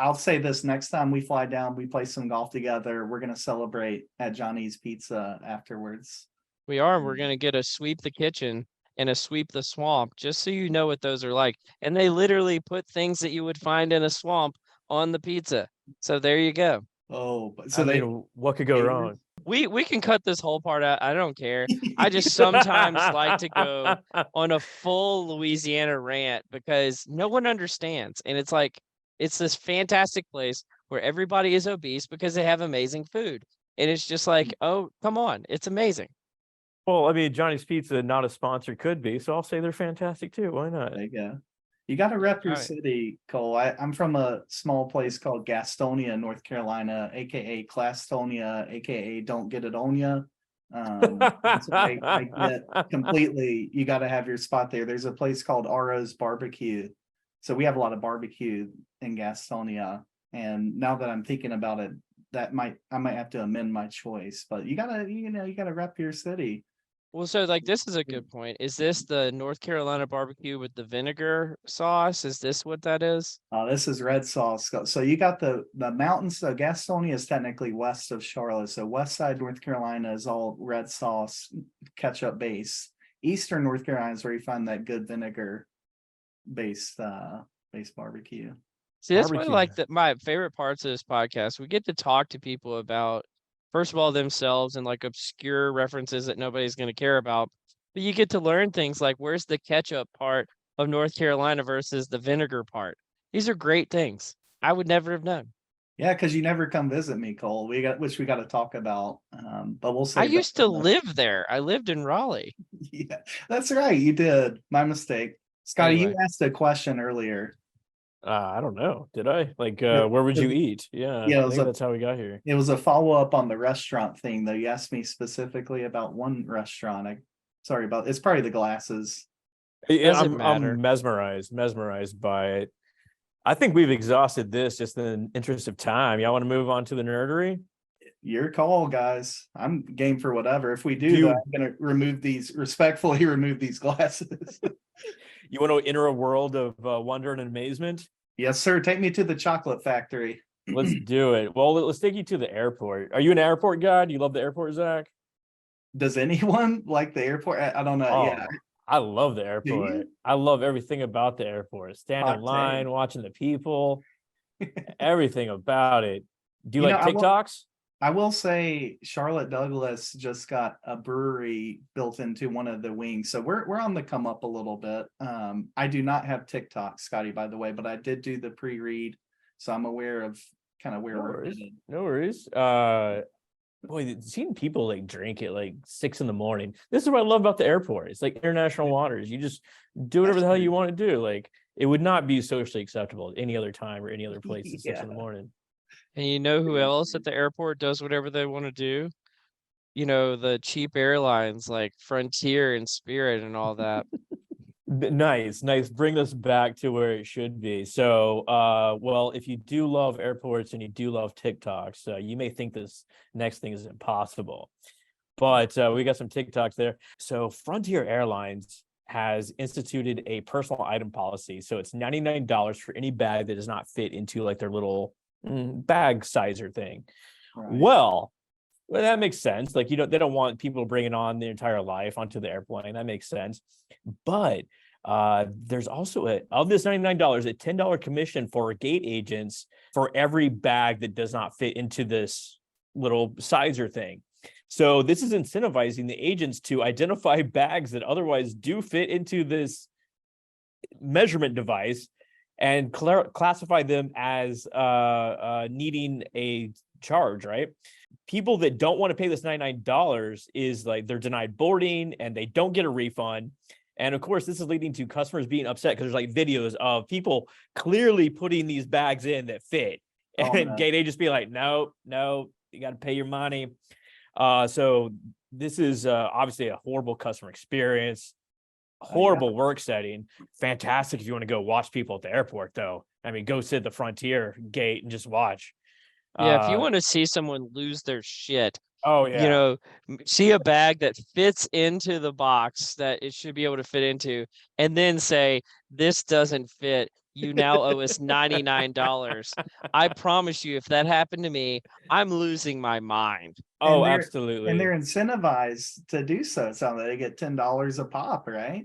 I'll say this: next time we fly down, we play some golf together. We're gonna celebrate at Johnny's Pizza afterwards. We are. We're gonna get a sweep the kitchen and a sweep the swamp, just so you know what those are like. And they literally put things that you would find in a swamp on the pizza. So there you go. Oh, so what could go wrong? We can cut this whole part out. I don't care. I just sometimes like to go on a full Louisiana rant because no one understands. And it's like, it's this fantastic place where everybody is obese because they have amazing food. And it's just like, oh, come on. It's amazing. Well, I mean, Johnny's Pizza, not a sponsor, could be. So I'll say they're fantastic too. Why not? There you go. You got to rep your city, Cole. I'm from a small place called Gastonia, North Carolina, aka Clastonia, aka Don't Get It On Ya. I get completely. You got to have your spot there. There's a place called Ro's Barbecue, so we have a lot of barbecue in Gastonia. And now that I'm thinking about it, I might have to amend my choice. But you gotta rep your city. Well, so like this is a good point. Is this the North Carolina barbecue with the vinegar sauce? Is this what that is? This is red sauce. So you got the mountains. So Gastonia is technically west of Charlotte. So west side North Carolina is all red sauce, ketchup base. Eastern North Carolina is where you find that good vinegar based barbecue. See, that's one of like my favorite parts of this podcast. We get to talk to people about, first of all, themselves and like obscure references that nobody's going to care about. But you get to learn things like where's the ketchup part of North Carolina versus the vinegar part. These are great things. I would never have known. Yeah, because you never come visit me, Cole. We got to talk about. But we'll say I used to live there. I lived in Raleigh. Yeah, that's right. You did. My mistake. Scotty, you asked a question earlier. I don't know. Did I? Like, where would you eat? Yeah, I think that's how we got here. It was a follow-up on the restaurant thing, though. You asked me specifically about one restaurant. It's probably the glasses. I'm mesmerized by it. I think we've exhausted this just in the interest of time. Y'all want to move on to the nerdery? Your call, guys. I'm game for whatever. If we do, I'm gonna respectfully remove these glasses. You want to enter a world of wonder and amazement? Yes, sir. Take me to the chocolate factory. Let's do it. Well, let's take you to the airport. Are you an airport guy? Do you love the airport, Zach? Does anyone like the airport? I don't know. Yeah. I love the airport. I love everything about the airport. Stand in line, watching the people, everything about it. Do you like TikToks? I will say Charlotte Douglas just got a brewery built into one of the wings. So we're on the come up a little bit. I do not have TikTok, Scotty, by the way, but I did do the pre-read. So I'm aware of kind of where we're headed. No worries. Boy, seeing people like drink at like 6 a.m. This is what I love about the airport. It's like international waters. You just do whatever the hell you want to do. Like it would not be socially acceptable at any other time or any other place at 6 a.m. And you know who else at the airport does whatever they want to do? the cheap airlines like Frontier and Spirit and all that. Nice. Bring us back to where it should be. So, well, if you do love airports and you do love TikToks, you may think this next thing is impossible, but we got some TikToks there. So Frontier Airlines has instituted a personal item policy. So it's $99 for any bag that does not fit into like their little bag sizer thing. Right. Well, that makes sense. Like, they don't want people bringing on their entire life onto the airplane. That makes sense. But there's also of this $99, a $10 commission for gate agents for every bag that does not fit into this little sizer thing. So this is incentivizing the agents to identify bags that otherwise do fit into this measurement device and classify them as needing a charge, right? People that don't want to pay this $99 is like they're denied boarding and they don't get a refund. And of course, this is leading to customers being upset because there's like videos of people clearly putting these bags in that fit. And gate agents be like, no, you got to pay your money. So this is obviously a horrible customer experience, horrible work setting. Fantastic if you want to go watch people at the airport, though. I mean, go sit at the Frontier gate and just watch. Yeah, if you want to see someone lose their shit, oh yeah, see a bag that fits into the box that it should be able to fit into, and then say, this doesn't fit. You now owe us $99. I promise you, if that happened to me, I'm losing my mind. Oh, And absolutely. And they're incentivized to do so. It sounds like they get $10 a pop, right?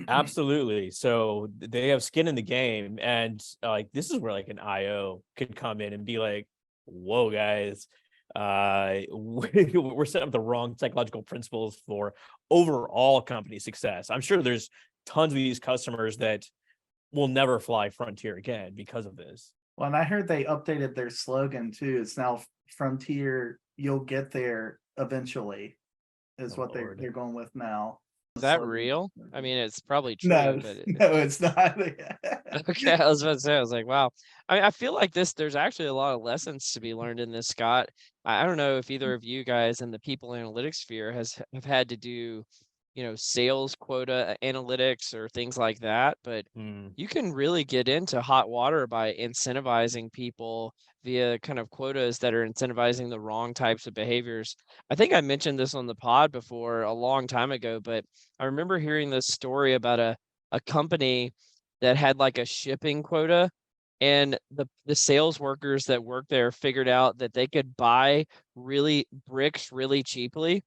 Absolutely. So they have skin in the game, and like this is where like an IO could come in and be like, whoa, guys, we're setting up the wrong psychological principles for overall company success. I'm sure there's tons of these customers that will never fly Frontier again because of this. Well, and I heard they updated their slogan too. It's now Frontier, you'll get there eventually, is what they're going with now. Is that real? I mean, it's probably true, No, but no, it's not. okay, I was about to say, I was like, wow. I feel like there's actually a lot of lessons to be learned in this, Scott. I don't know if either of you guys in the people analytics sphere have had to do, sales quota analytics or things like that, but you can really get into hot water by incentivizing people via kind of quotas that are incentivizing the wrong types of behaviors. I think I mentioned this on the pod before a long time ago, but I remember hearing this story about a company that had like a shipping quota, and the sales workers that worked there figured out that they could buy bricks really cheaply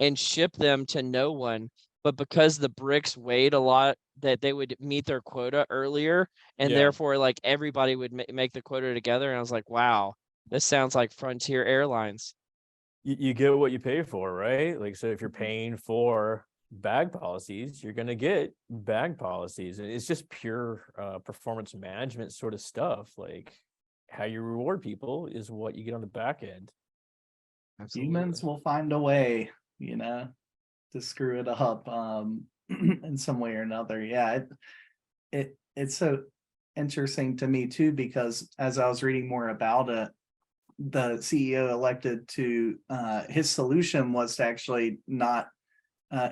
and ship them to no one. But because the bricks weighed a lot, that they would meet their quota earlier, and therefore like everybody would make the quota together. And I was like, wow, this sounds like Frontier Airlines. You get what you pay for, right? Like, so if you're paying for bag policies, you're going to get bag policies. And it's just pure performance management sort of stuff. Like, how you reward people is what you get on the back end. Absolutely. Humans will find a way, to screw it up in some way or another. Yeah, it's so interesting to me too, because as I was reading more about it, the CEO elected to his solution was to actually not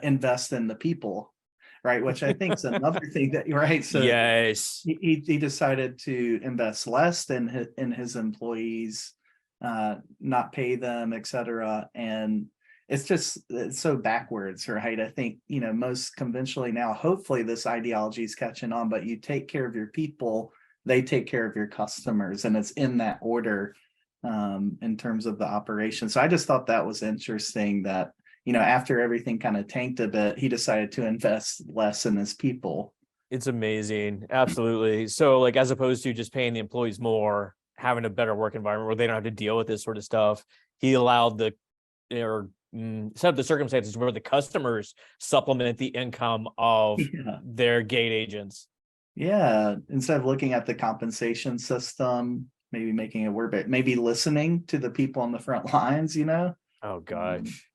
invest in the people, right? Which I think is another thing that right. So yes, he decided to invest less in his employees, not pay them, etc. And it's so backwards, right? I think most conventionally now, hopefully this ideology is catching on, but you take care of your people, they take care of your customers, and it's in that order in terms of the operation. So I just thought that was interesting that after everything kind of tanked a bit, he decided to invest less in his people. It's amazing. Absolutely. So like, as opposed to just paying the employees more, having a better work environment where they don't have to deal with this sort of stuff, he allowed set up the circumstances where the customers supplement the income of their gate agents. Yeah. Instead of looking at the compensation system, maybe making it work, but maybe listening to the people on the front lines, Oh gosh.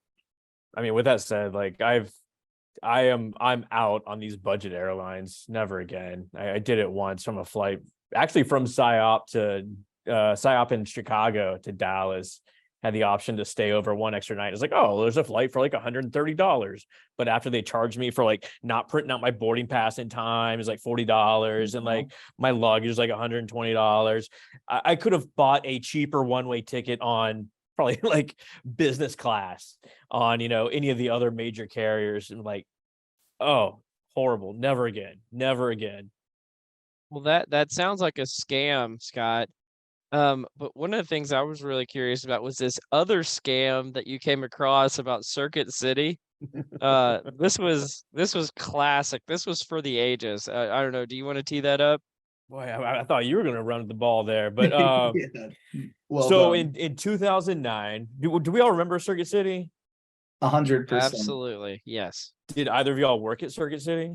I mean, with that said, like I'm out on these budget airlines. Never again. I did it once from a flight, actually from PSYOP in Chicago to Dallas. had the option to stay over one extra night. It's like, oh, there's a flight for like $130. But after they charged me for like not printing out my boarding pass in time, it's like $40. And like my luggage is like $120. I could have bought a cheaper one-way ticket on probably like business class on, any of the other major carriers, and like, oh, horrible. Never again. Never again. Well, that sounds like a scam, Scott. But one of the things I was really curious about was this other scam that you came across about Circuit City. This was classic. This was for the ages. I don't know. Do you want to tee that up? Boy, I thought you were going to run the ball there, but Yeah. Well so done. in 2009, do we all remember Circuit City? 100%. Absolutely. Yes. Did either of y'all work at Circuit City?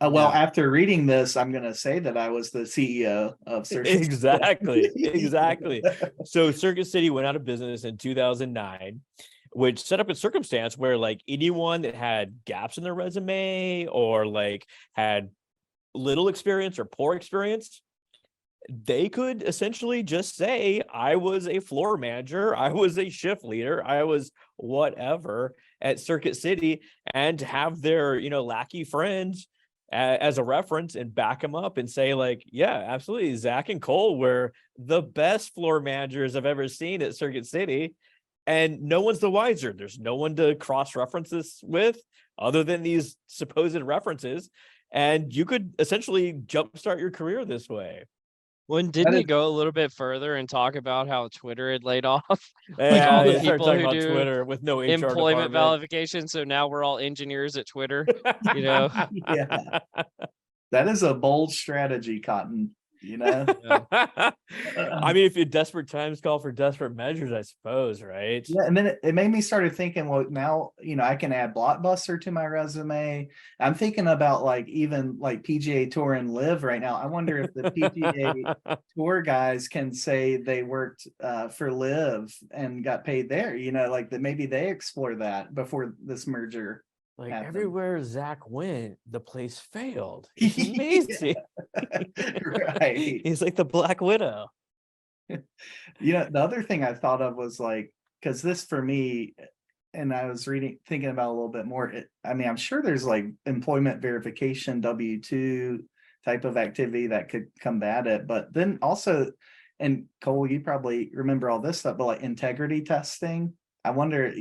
Well, No. after reading this, I'm going to say that I was the CEO of Circuit City. Exactly. So Circuit City went out of business in 2009, which set up a circumstance where like anyone that had gaps in their resume or like had little experience or poor experience, they could essentially just say, I was a floor manager, I was a shift leader, I was whatever at Circuit City, and have their, lackey friends as a reference and back them up and say like, yeah, absolutely. Zach and Cole were the best floor managers I've ever seen at Circuit City. And no one's the wiser. There's no one to cross-reference this with other than these supposed references. And you could essentially jumpstart your career this way. Well, and didn't you go a little bit further and talk about how Twitter had laid off like Yeah, all the they started people talking who about do Twitter with no HR employment department. verification? So now we're all engineers at Twitter, you know? Yeah. That is a bold strategy, Cotton. I mean, if desperate times call for desperate measures, I suppose, right? Yeah, and then it made me started thinking, well, now I can add Blockbuster to my resume. I'm thinking about like even like PGA Tour and Live right now. I wonder if the PGA Tour guys can say they worked for Live and got paid there. Like that maybe they explore that before this merger. Like happened. everywhere Zach went, the place failed. It's amazing. Right. He's like the Black Widow. The other thing I thought of was like, because this for me, and I was thinking about a little bit more. I'm sure there's like employment verification, W-2 type of activity that could combat it. But then also, and Cole, you probably remember all this stuff, but like integrity testing. I wonder,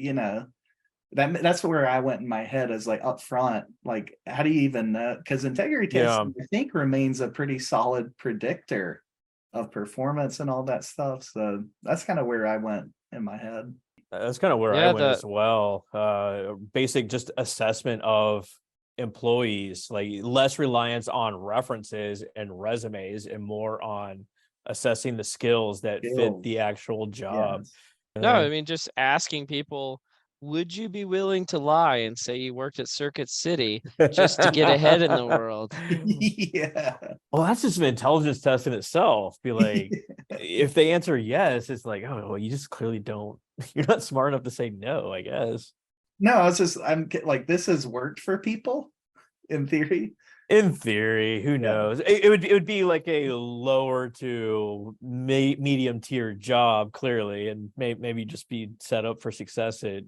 that's where I went in my head is like up front, like how do you even know? Because integrity testing, I think, remains a pretty solid predictor of performance and all that stuff. So that's kind of where I went in my head. That's kind of where I went as well. Basic just assessment of employees, like less reliance on references and resumes and more on assessing the skills that fit the actual job. Yes. No, I mean, just asking people, would you be willing to lie and say you worked at Circuit City just to get ahead in the world? Yeah. Well, that's just an intelligence test in itself. Be like, if they answer yes, it's like, oh, well, you just clearly don't. You're not smart enough to say no, I guess. No, I'm like, this has worked for people in theory. In theory, who knows? It would be like a lower to medium tier job, clearly, and maybe just be set up for success at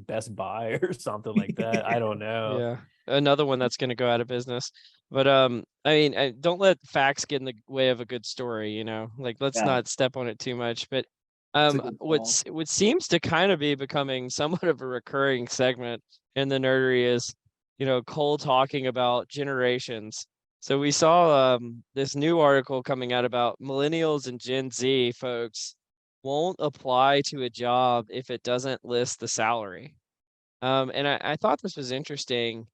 Best Buy or something like that. I don't know. Yeah, another one that's going to go out of business. But I mean, don't let facts get in the way of a good story. Like let's not step on it too much. But what seems to kind of be becoming somewhat of a recurring segment in the nerdery is, Cole talking about generations. So we saw this new article coming out about millennials and Gen Z folks won't apply to a job if it doesn't list the salary. And I thought this was interesting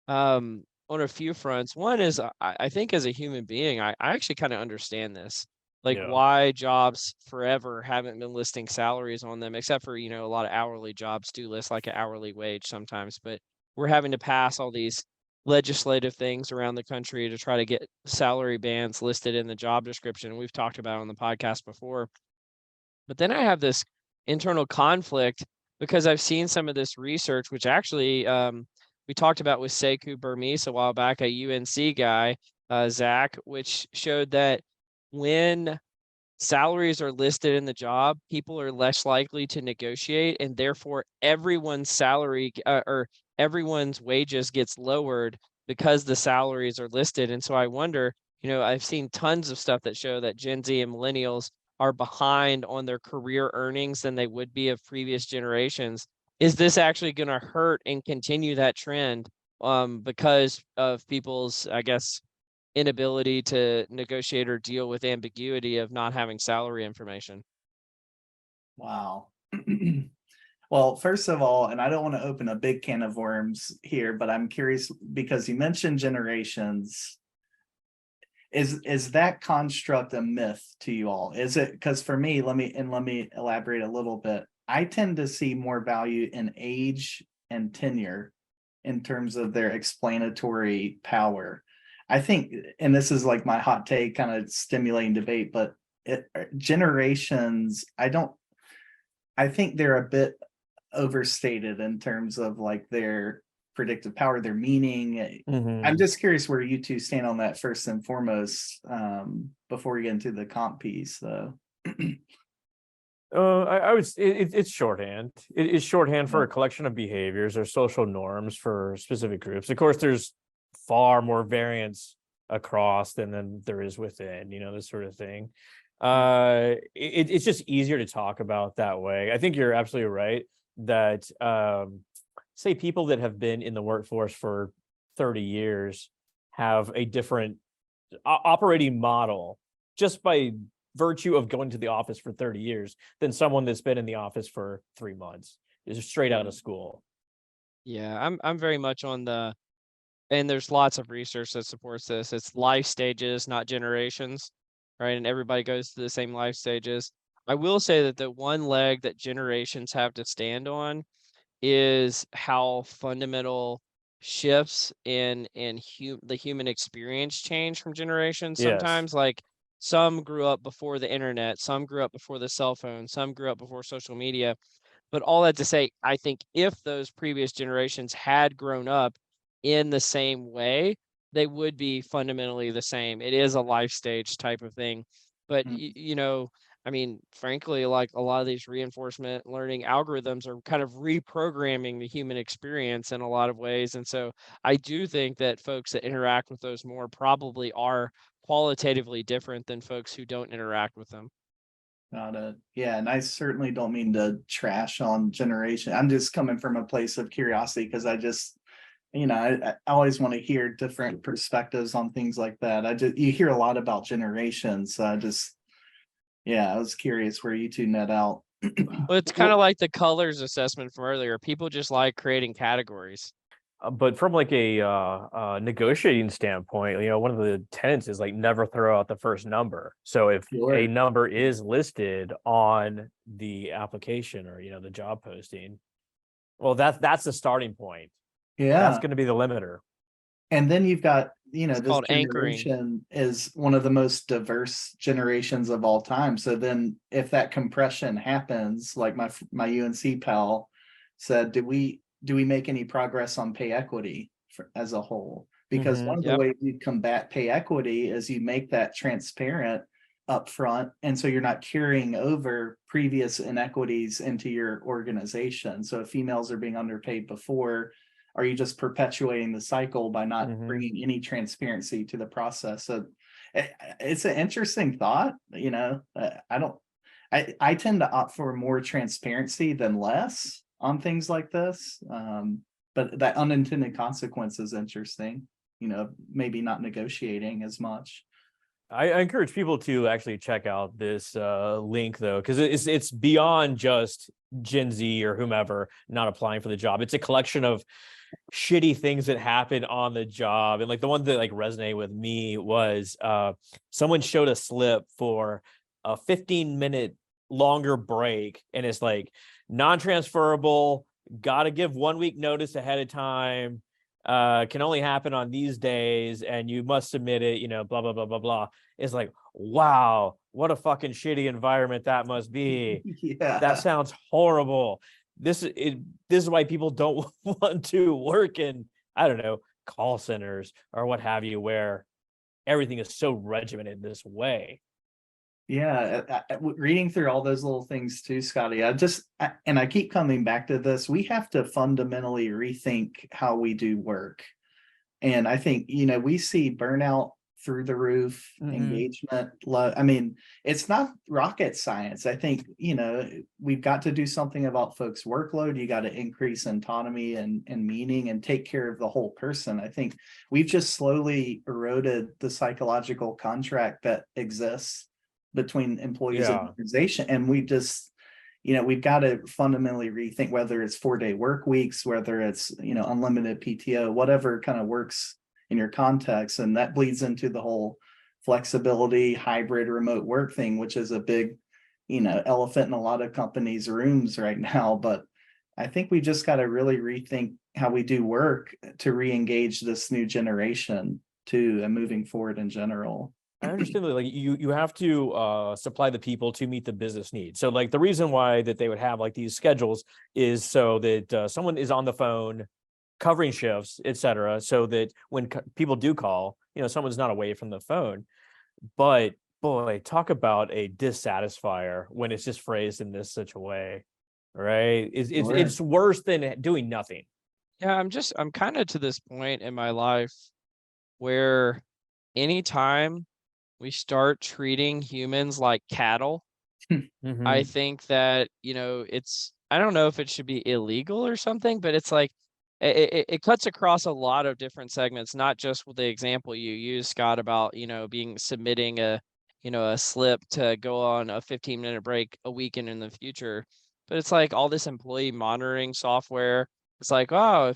on a few fronts. One is I think as a human being, I actually kind of understand this. Like why jobs forever haven't been listing salaries on them, except for, a lot of hourly jobs do list like an hourly wage sometimes, but we're having to pass all these legislative things around the country to try to get salary bands listed in the job description. We've talked about it on the podcast before. But then I have this internal conflict because I've seen some of this research, which actually we talked about with Sekou Burmese a while back, a UNC guy, Zach, which showed that when salaries are listed in the job, people are less likely to negotiate, and therefore everyone's salary or everyone's wages gets lowered because the salaries are listed. And so I wonder, I've seen tons of stuff that show that Gen Z and millennials are behind on their career earnings than they would be of previous generations. Is this actually going to hurt and continue that trend because of people's, I guess, inability to negotiate or deal with ambiguity of not having salary information? Wow. Well, first of all, and I don't want to open a big can of worms here, but I'm curious because you mentioned generations. Is that construct a myth to you all? Is it, because for me, let me elaborate a little bit. I tend to see more value in age and tenure in terms of their explanatory power. I think, and this is like my hot take, kind of stimulating debate, but generations, I think they're a bit overstated in terms of like their predictive power, their meaning. I'm just curious where you two stand on that first and foremost, before we get into the comp piece, though. I would. It's shorthand. It is shorthand for Yeah. a collection of behaviors or social norms for specific groups. Of course, there's far more variance across than there is within. This sort of thing. It's just easier to talk about that way. I think you're absolutely right that say people that have been in the workforce for 30 years have a different operating model just by virtue of going to the office for 30 years than someone that's been in the office for 3 months, is straight out of school. Yeah, I'm very much on the, and there's lots of research that supports this. It's life stages, not generations, right? And everybody goes through the same life stages. I will say that the one leg that generations have to stand on is how fundamental shifts in the human experience change from generations. Yes. Sometimes, like, some grew up before the internet, some grew up before the cell phone, some grew up before social media. But all that to say, I think if those previous generations had grown up in the same way, they would be fundamentally the same. It is a life stage type of thing. But I mean, frankly, like, a lot of these reinforcement learning algorithms are kind of reprogramming the human experience in a lot of ways. And so I do think that folks that interact with those more probably are qualitatively different than folks who don't interact with them. Got it. Yeah, and I certainly don't mean to trash on generation. I'm just coming from a place of curiosity because I just, I always want to hear different perspectives on things like that. You hear a lot about generations, so I was curious where you two net out. Well, it's kind of like the colors assessment from earlier. People just like creating categories. But from like a negotiating standpoint, one of the tenets is like never throw out the first number. So if Sure. a number is listed on the application or the job posting, well, that's the starting point. Yeah. That's going to be the limiter. And then you've got, this called anchoring. generation is one of the most diverse generations of all time. So then if that compression happens, like my UNC pal said, do we make any progress on pay equity as a whole? Because one of the ways you combat pay equity is you make that transparent upfront. And so you're not carrying over previous inequities into your organization. So if females are being underpaid before, are you just perpetuating the cycle by not bringing any transparency to the process? So it's an interesting thought. I tend to opt for more transparency than less on things like this. But that unintended consequence is interesting, maybe not negotiating as much. I encourage people to actually check out this link though, because it's beyond just Gen Z or whomever not applying for the job. It's a collection of shitty things that happen on the job. And like the one that like resonated with me was someone showed a slip for a 15-minute longer break, and it's like non-transferable, gotta give 1 week notice ahead of time, can only happen on these days, and you must submit it, blah blah blah blah blah. It's like, wow, what a fucking shitty environment that must be. Yeah. That sounds horrible. This is why people don't want to work in, I don't know, call centers or what have you, where everything is so regimented this way. Yeah, reading through all those little things too, Scotty. And I keep coming back to this. We have to fundamentally rethink how we do work. And I think, we see burnout through the roof, engagement low. I mean, it's not rocket science. I think, we've got to do something about folks' workload. You got to increase autonomy and meaning and take care of the whole person. I think we've just slowly eroded the psychological contract that exists between employees and organization. And we just, we've got to fundamentally rethink whether it's 4-day work weeks, whether it's, unlimited PTO, whatever kind of works in your context. And that bleeds into the whole flexibility, hybrid, remote work thing, which is a big, elephant in a lot of companies' rooms right now. But I think we just got to really rethink how we do work to re-engage this new generation too, and moving forward in general. I understand that, like, you have to supply the people to meet the business needs. So like the reason why that they would have like these schedules is so that someone is on the phone covering shifts, et cetera, so that when people do call, someone's not away from the phone. But boy, talk about a dissatisfier when it's just phrased in this such a way, right? It's worse than doing nothing. Yeah, I'm kind of to this point in my life where anytime we start treating humans like cattle, I think that, I don't know if it should be illegal or something, but it's like, it cuts across a lot of different segments, not just with the example you use, Scott, about, submitting a slip to go on a 15-minute break a weekend in the future. But it's like all this employee monitoring software. It's like, oh,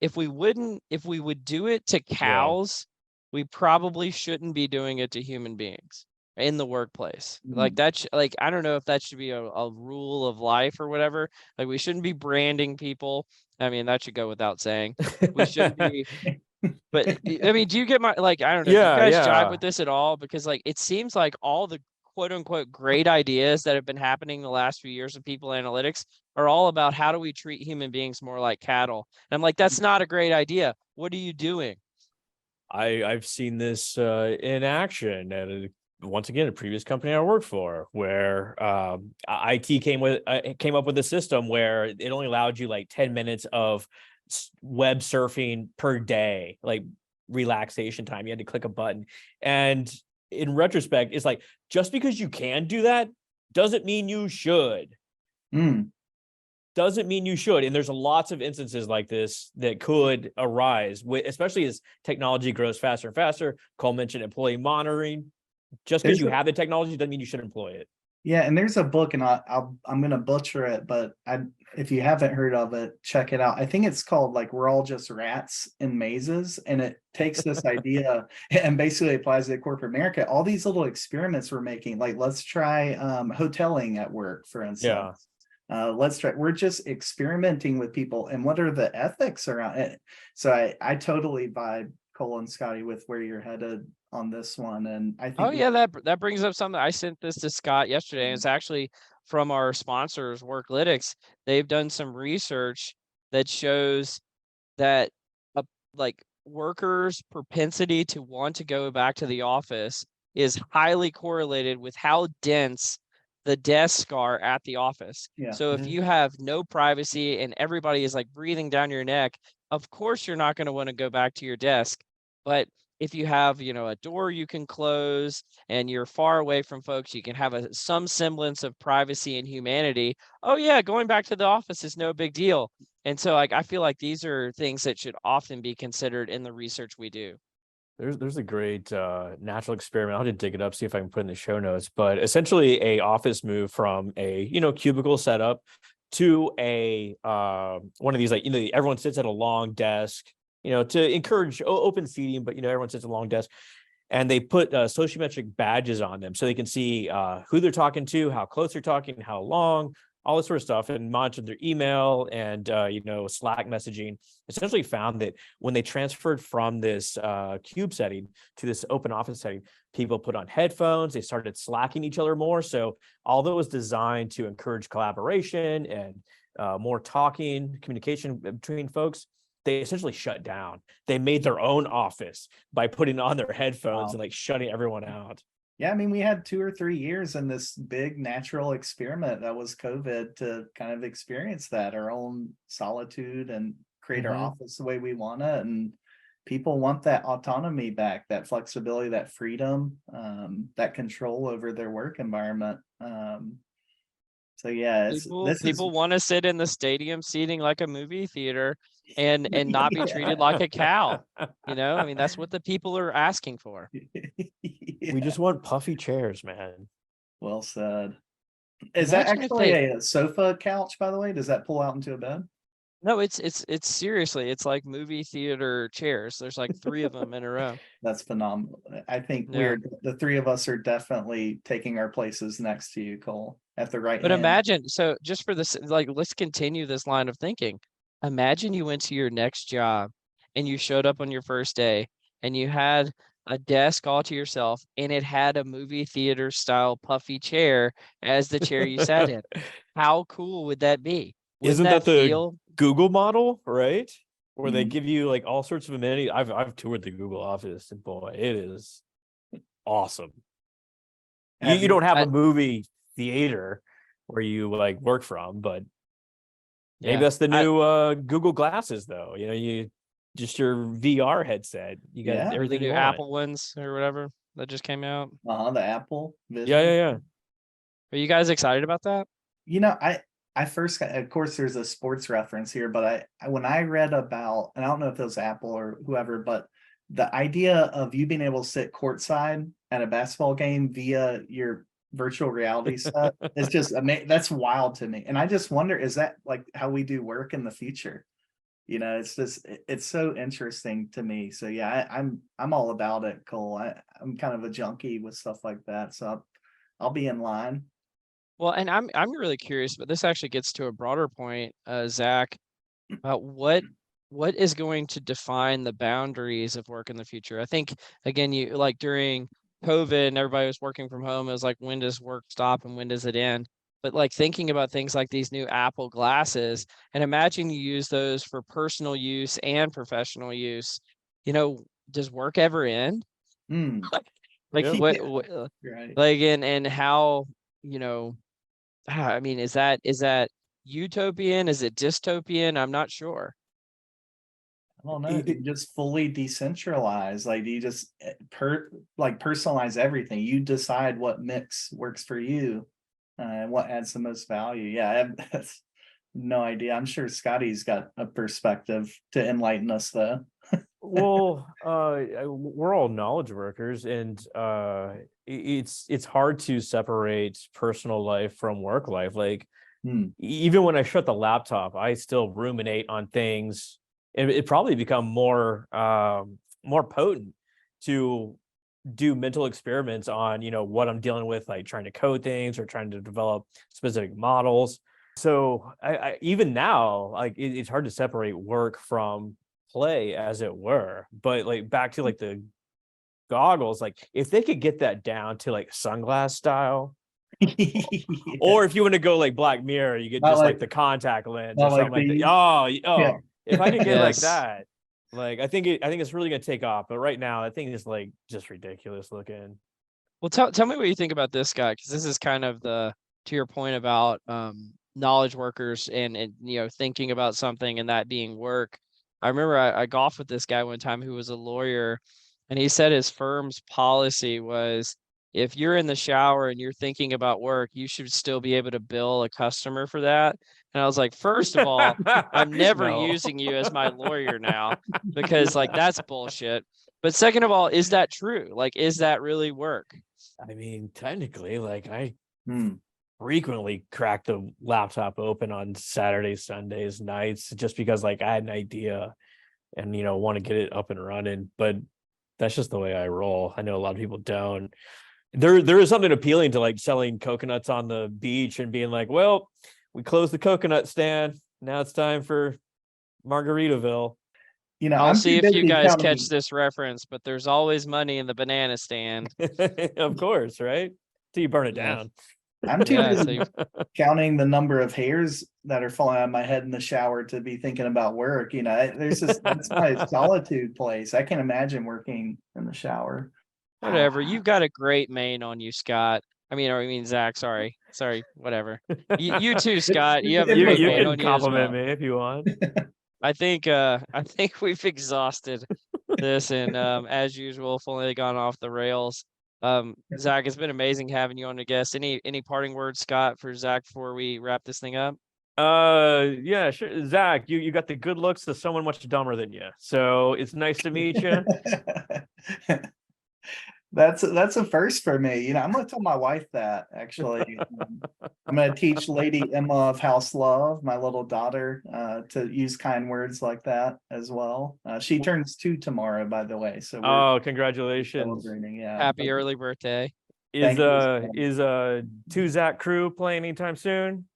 if we would do it to cows, we probably shouldn't be doing it to human beings in the workplace. Like that's like, I don't know if that should be a rule of life or whatever. Like we shouldn't be branding people. I mean, that should go without saying. We shouldn't be. But I mean, do you get my, like, I don't know, do you guys jive with this at all? Because like, it seems like all the quote unquote great ideas that have been happening the last few years of people analytics are all about how do we treat human beings more like cattle. And I'm like, that's not a great idea. What are you doing? I've seen this in action at once again a previous company I worked for, where IT came up with a system where it only allowed you like 10 minutes of web surfing per day, like relaxation time. You had to click a button, and in retrospect, it's like, just because you can do that doesn't mean you should. Doesn't mean you should. And there's lots of instances like this that could arise, especially as technology grows faster and faster. Cole mentioned employee monitoring. Just because you have the technology doesn't mean you should employ it. Yeah, and there's a book, and I'm going to butcher it, but if you haven't heard of it, check it out. I think it's called like We're All Just Rats in Mazes, and it takes this idea and basically applies it to corporate America. All these little experiments we're making, like let's try hoteling at work, for instance. We're just experimenting with people, and what are the ethics around it? So I totally vibe, Cole and Scotty, with where you're headed on this one. And I think that brings up something. I sent this to Scott yesterday, and it's actually from our sponsors, Worklytics. They've done some research that shows that like workers' propensity to want to go back to the office is highly correlated with how dense the desks are at the office. So if you have no privacy and everybody is like breathing down your neck, of course you're not going to want to go back to your desk. But if you have, a door you can close and you're far away from folks, you can have some semblance of privacy and humanity. Oh yeah, going back to the office is no big deal. And so like, I feel like these are things that should often be considered in the research we do. There's a great natural experiment. I'll just dig it up, see if I can put in the show notes. But essentially, a office move from a cubicle setup to a one of these, like, everyone sits at a long desk, to encourage open seating, but everyone sits at a long desk, and they put sociometric badges on them so they can see who they're talking to, how close they're talking, how long, all this sort of stuff, and monitor their email and Slack messaging. Essentially found that when they transferred from this cube setting to this open office setting, people put on headphones, they started slacking each other more. So although it was designed to encourage collaboration and more talking, communication between folks, they essentially shut down. They made their own office by putting on their headphones and like shutting everyone out. Yeah, I mean, we had 2 or 3 years in this big natural experiment that was COVID to kind of experience that, our own solitude and create our office the way we want it. And people want that autonomy back, that flexibility, that freedom, that control over their work environment. So yeah, People want to sit in the stadium seating like a movie theater and not be treated like a cow. You know, I mean, that's what the people are asking for. We just want puffy chairs, man. Well said. Is that Imagine if actually they- a sofa couch, by the way? Does that pull out into a bed? No, it's seriously, it's like movie theater chairs. There's like 3 of them in a row. That's phenomenal. I think Yeah. the 3 of us are definitely taking our places next to you, Cole, at the right But hand. imagine, so just for this, like, let's continue this line of thinking. Imagine you went to your next job and you showed up on your first day and you had a desk all to yourself and it had a movie theater style puffy chair as the chair you sat in. How cool would that be? Wouldn't Isn't that the feel? Google model, right? Where they Mhm. give you like all sorts of amenities. I've toured the Google office, and boy, it is awesome. You don't have I- a movie theater where you like work from, but maybe Yeah. that's the new Google glasses, though. You know, you just your VR headset. You got Yeah. Or the everything new you want. Apple ones or whatever that just came out. The Apple Vision. Yeah. Are you guys excited about that? You know, I first got, of course, there's a sports reference here, but when I read about, and I don't know if it was Apple or whoever, but the idea of you being able to sit courtside at a basketball game via your virtual reality set is just amazing. That's wild to me. And I just wonder, is that like how we do work in the future? You know, it's just it's so interesting to me. So yeah, I'm all about it, Cole. I'm kind of a junkie with stuff like that. So I'll be in line. Well, and I'm really curious, but this actually gets to a broader point, Zach, about what is going to define the boundaries of work in the future. I think again, you like during COVID and everybody was working from home, it was like, when does work stop and when does it end? But like thinking about things like these new Apple glasses, and imagine you use those for personal use and professional use. You know, does work ever end? Hmm. Like Yeah. what Right. like and how, you know, I mean, is that utopian? Is it dystopian? I'm not sure. I don't know. Do you just fully decentralize? Like, do you just personalize everything? You decide what mix works for you, and what adds the most value. Yeah, I have that's no idea. I'm sure Scotty's got a perspective to enlighten us, though. Well, we're all knowledge workers, and it's hard to separate personal life from work life. Like even when I shut the laptop, I still ruminate on things. It probably become more potent to do mental experiments on, you know, what I'm dealing with, like trying to code things or trying to develop specific models. So I even now, like it's hard to separate work from play, as it were. But like back to like the goggles, like if they could get that down to like sunglass style, or if you want to go like Black Mirror, you get Not just like like- the contact lens not or something like like that. these. Oh, Yeah. if I could get like Yes. that, like I think it's really gonna take off. But right now, I think it's like just ridiculous looking. Well, tell me what you think about this guy, because this is kind of the, to your point about knowledge workers and you know, thinking about something and that being work. I remember I golfed with this guy one time who was a lawyer, and he said his firm's policy was, if you're in the shower and you're thinking about work, you should still be able to bill a customer for that. And I was like, first of all, I'm never No. using you as my lawyer now, because like that's bullshit. But second of all, is that true? Like, is that really work? I mean, technically, like I Hmm. frequently crack the laptop open on Saturdays, Sundays, nights, just because like I had an idea and, you know, want to get it up and running. But that's just the way I roll. I know a lot of people don't. There is something appealing to like selling coconuts on the beach and being like, well, we closed the coconut stand. Now it's time for Margaritaville. You know, I'll I'm see too if you busy guys counting- catch this reference, but there's always money in the banana stand. Of course, right? Till you burn it Yeah. down. I'm too Yeah, so busy counting the number of hairs that are falling out of my head in the shower to be thinking about work. You know, there's just that's my solitude place. I can't imagine working in the shower. Whatever. You've got a great mane on you, Scott. I mean, Zach. Sorry, whatever. You too, Scott. You have a You- great You mane can on you as compliment well. me if you want. I think we've exhausted this, and as usual, if only gone off the rails. Zach, it's been amazing having you on the guest. Any parting words, Scott, for Zach before we wrap this thing up? Yeah, sure. Zach, you got the good looks of someone much dumber than you. So it's nice to meet you. That's a first for me. You know, I'm gonna tell my wife that actually. I'm gonna teach Lady Emma of House Love, my little daughter, to use kind words like that as well. She turns 2 tomorrow, by the way. So we're Oh, congratulations. celebrating. Yeah. Happy early birthday. Thank you. Is two Zach crew playing anytime soon?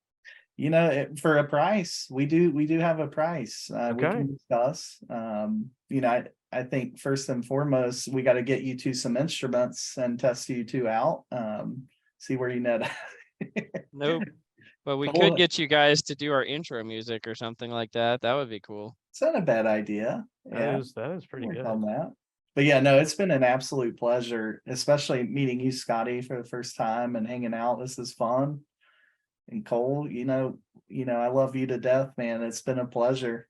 You know, for a price, we do have a price. We Okay. can discuss. You know, I think first and foremost, we got to get you 2 some instruments and test you 2 out. See where you net. Nope. But we Cool. could get you guys to do our intro music or something like that. That would be cool. It's not a bad idea. Yeah, That is pretty work good. on that. But yeah, no, it's been an absolute pleasure, especially meeting you, Scotty, for the first time and hanging out. This is fun. And Cole, you know, I love you to death, man. It's been a pleasure.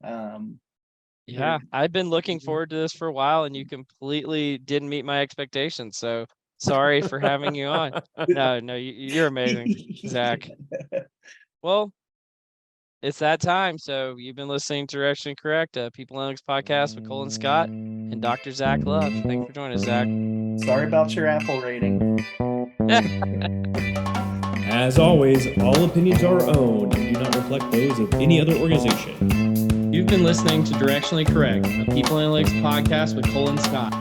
Yeah, I've been looking forward to this for a while, and you completely didn't meet my expectations. So sorry for having you on. No, you're amazing, Zach. Well, it's that time. So you've been listening to Directionally Correct, People Analytics podcast with Cole and Scott and Dr. Zach Love. Thanks for joining us, Zach. Sorry about your Apple rating. As always, all opinions are our own and do not reflect those of any other organization. You've been listening to Directionally Correct, a People Analytics podcast with Cole and Scott.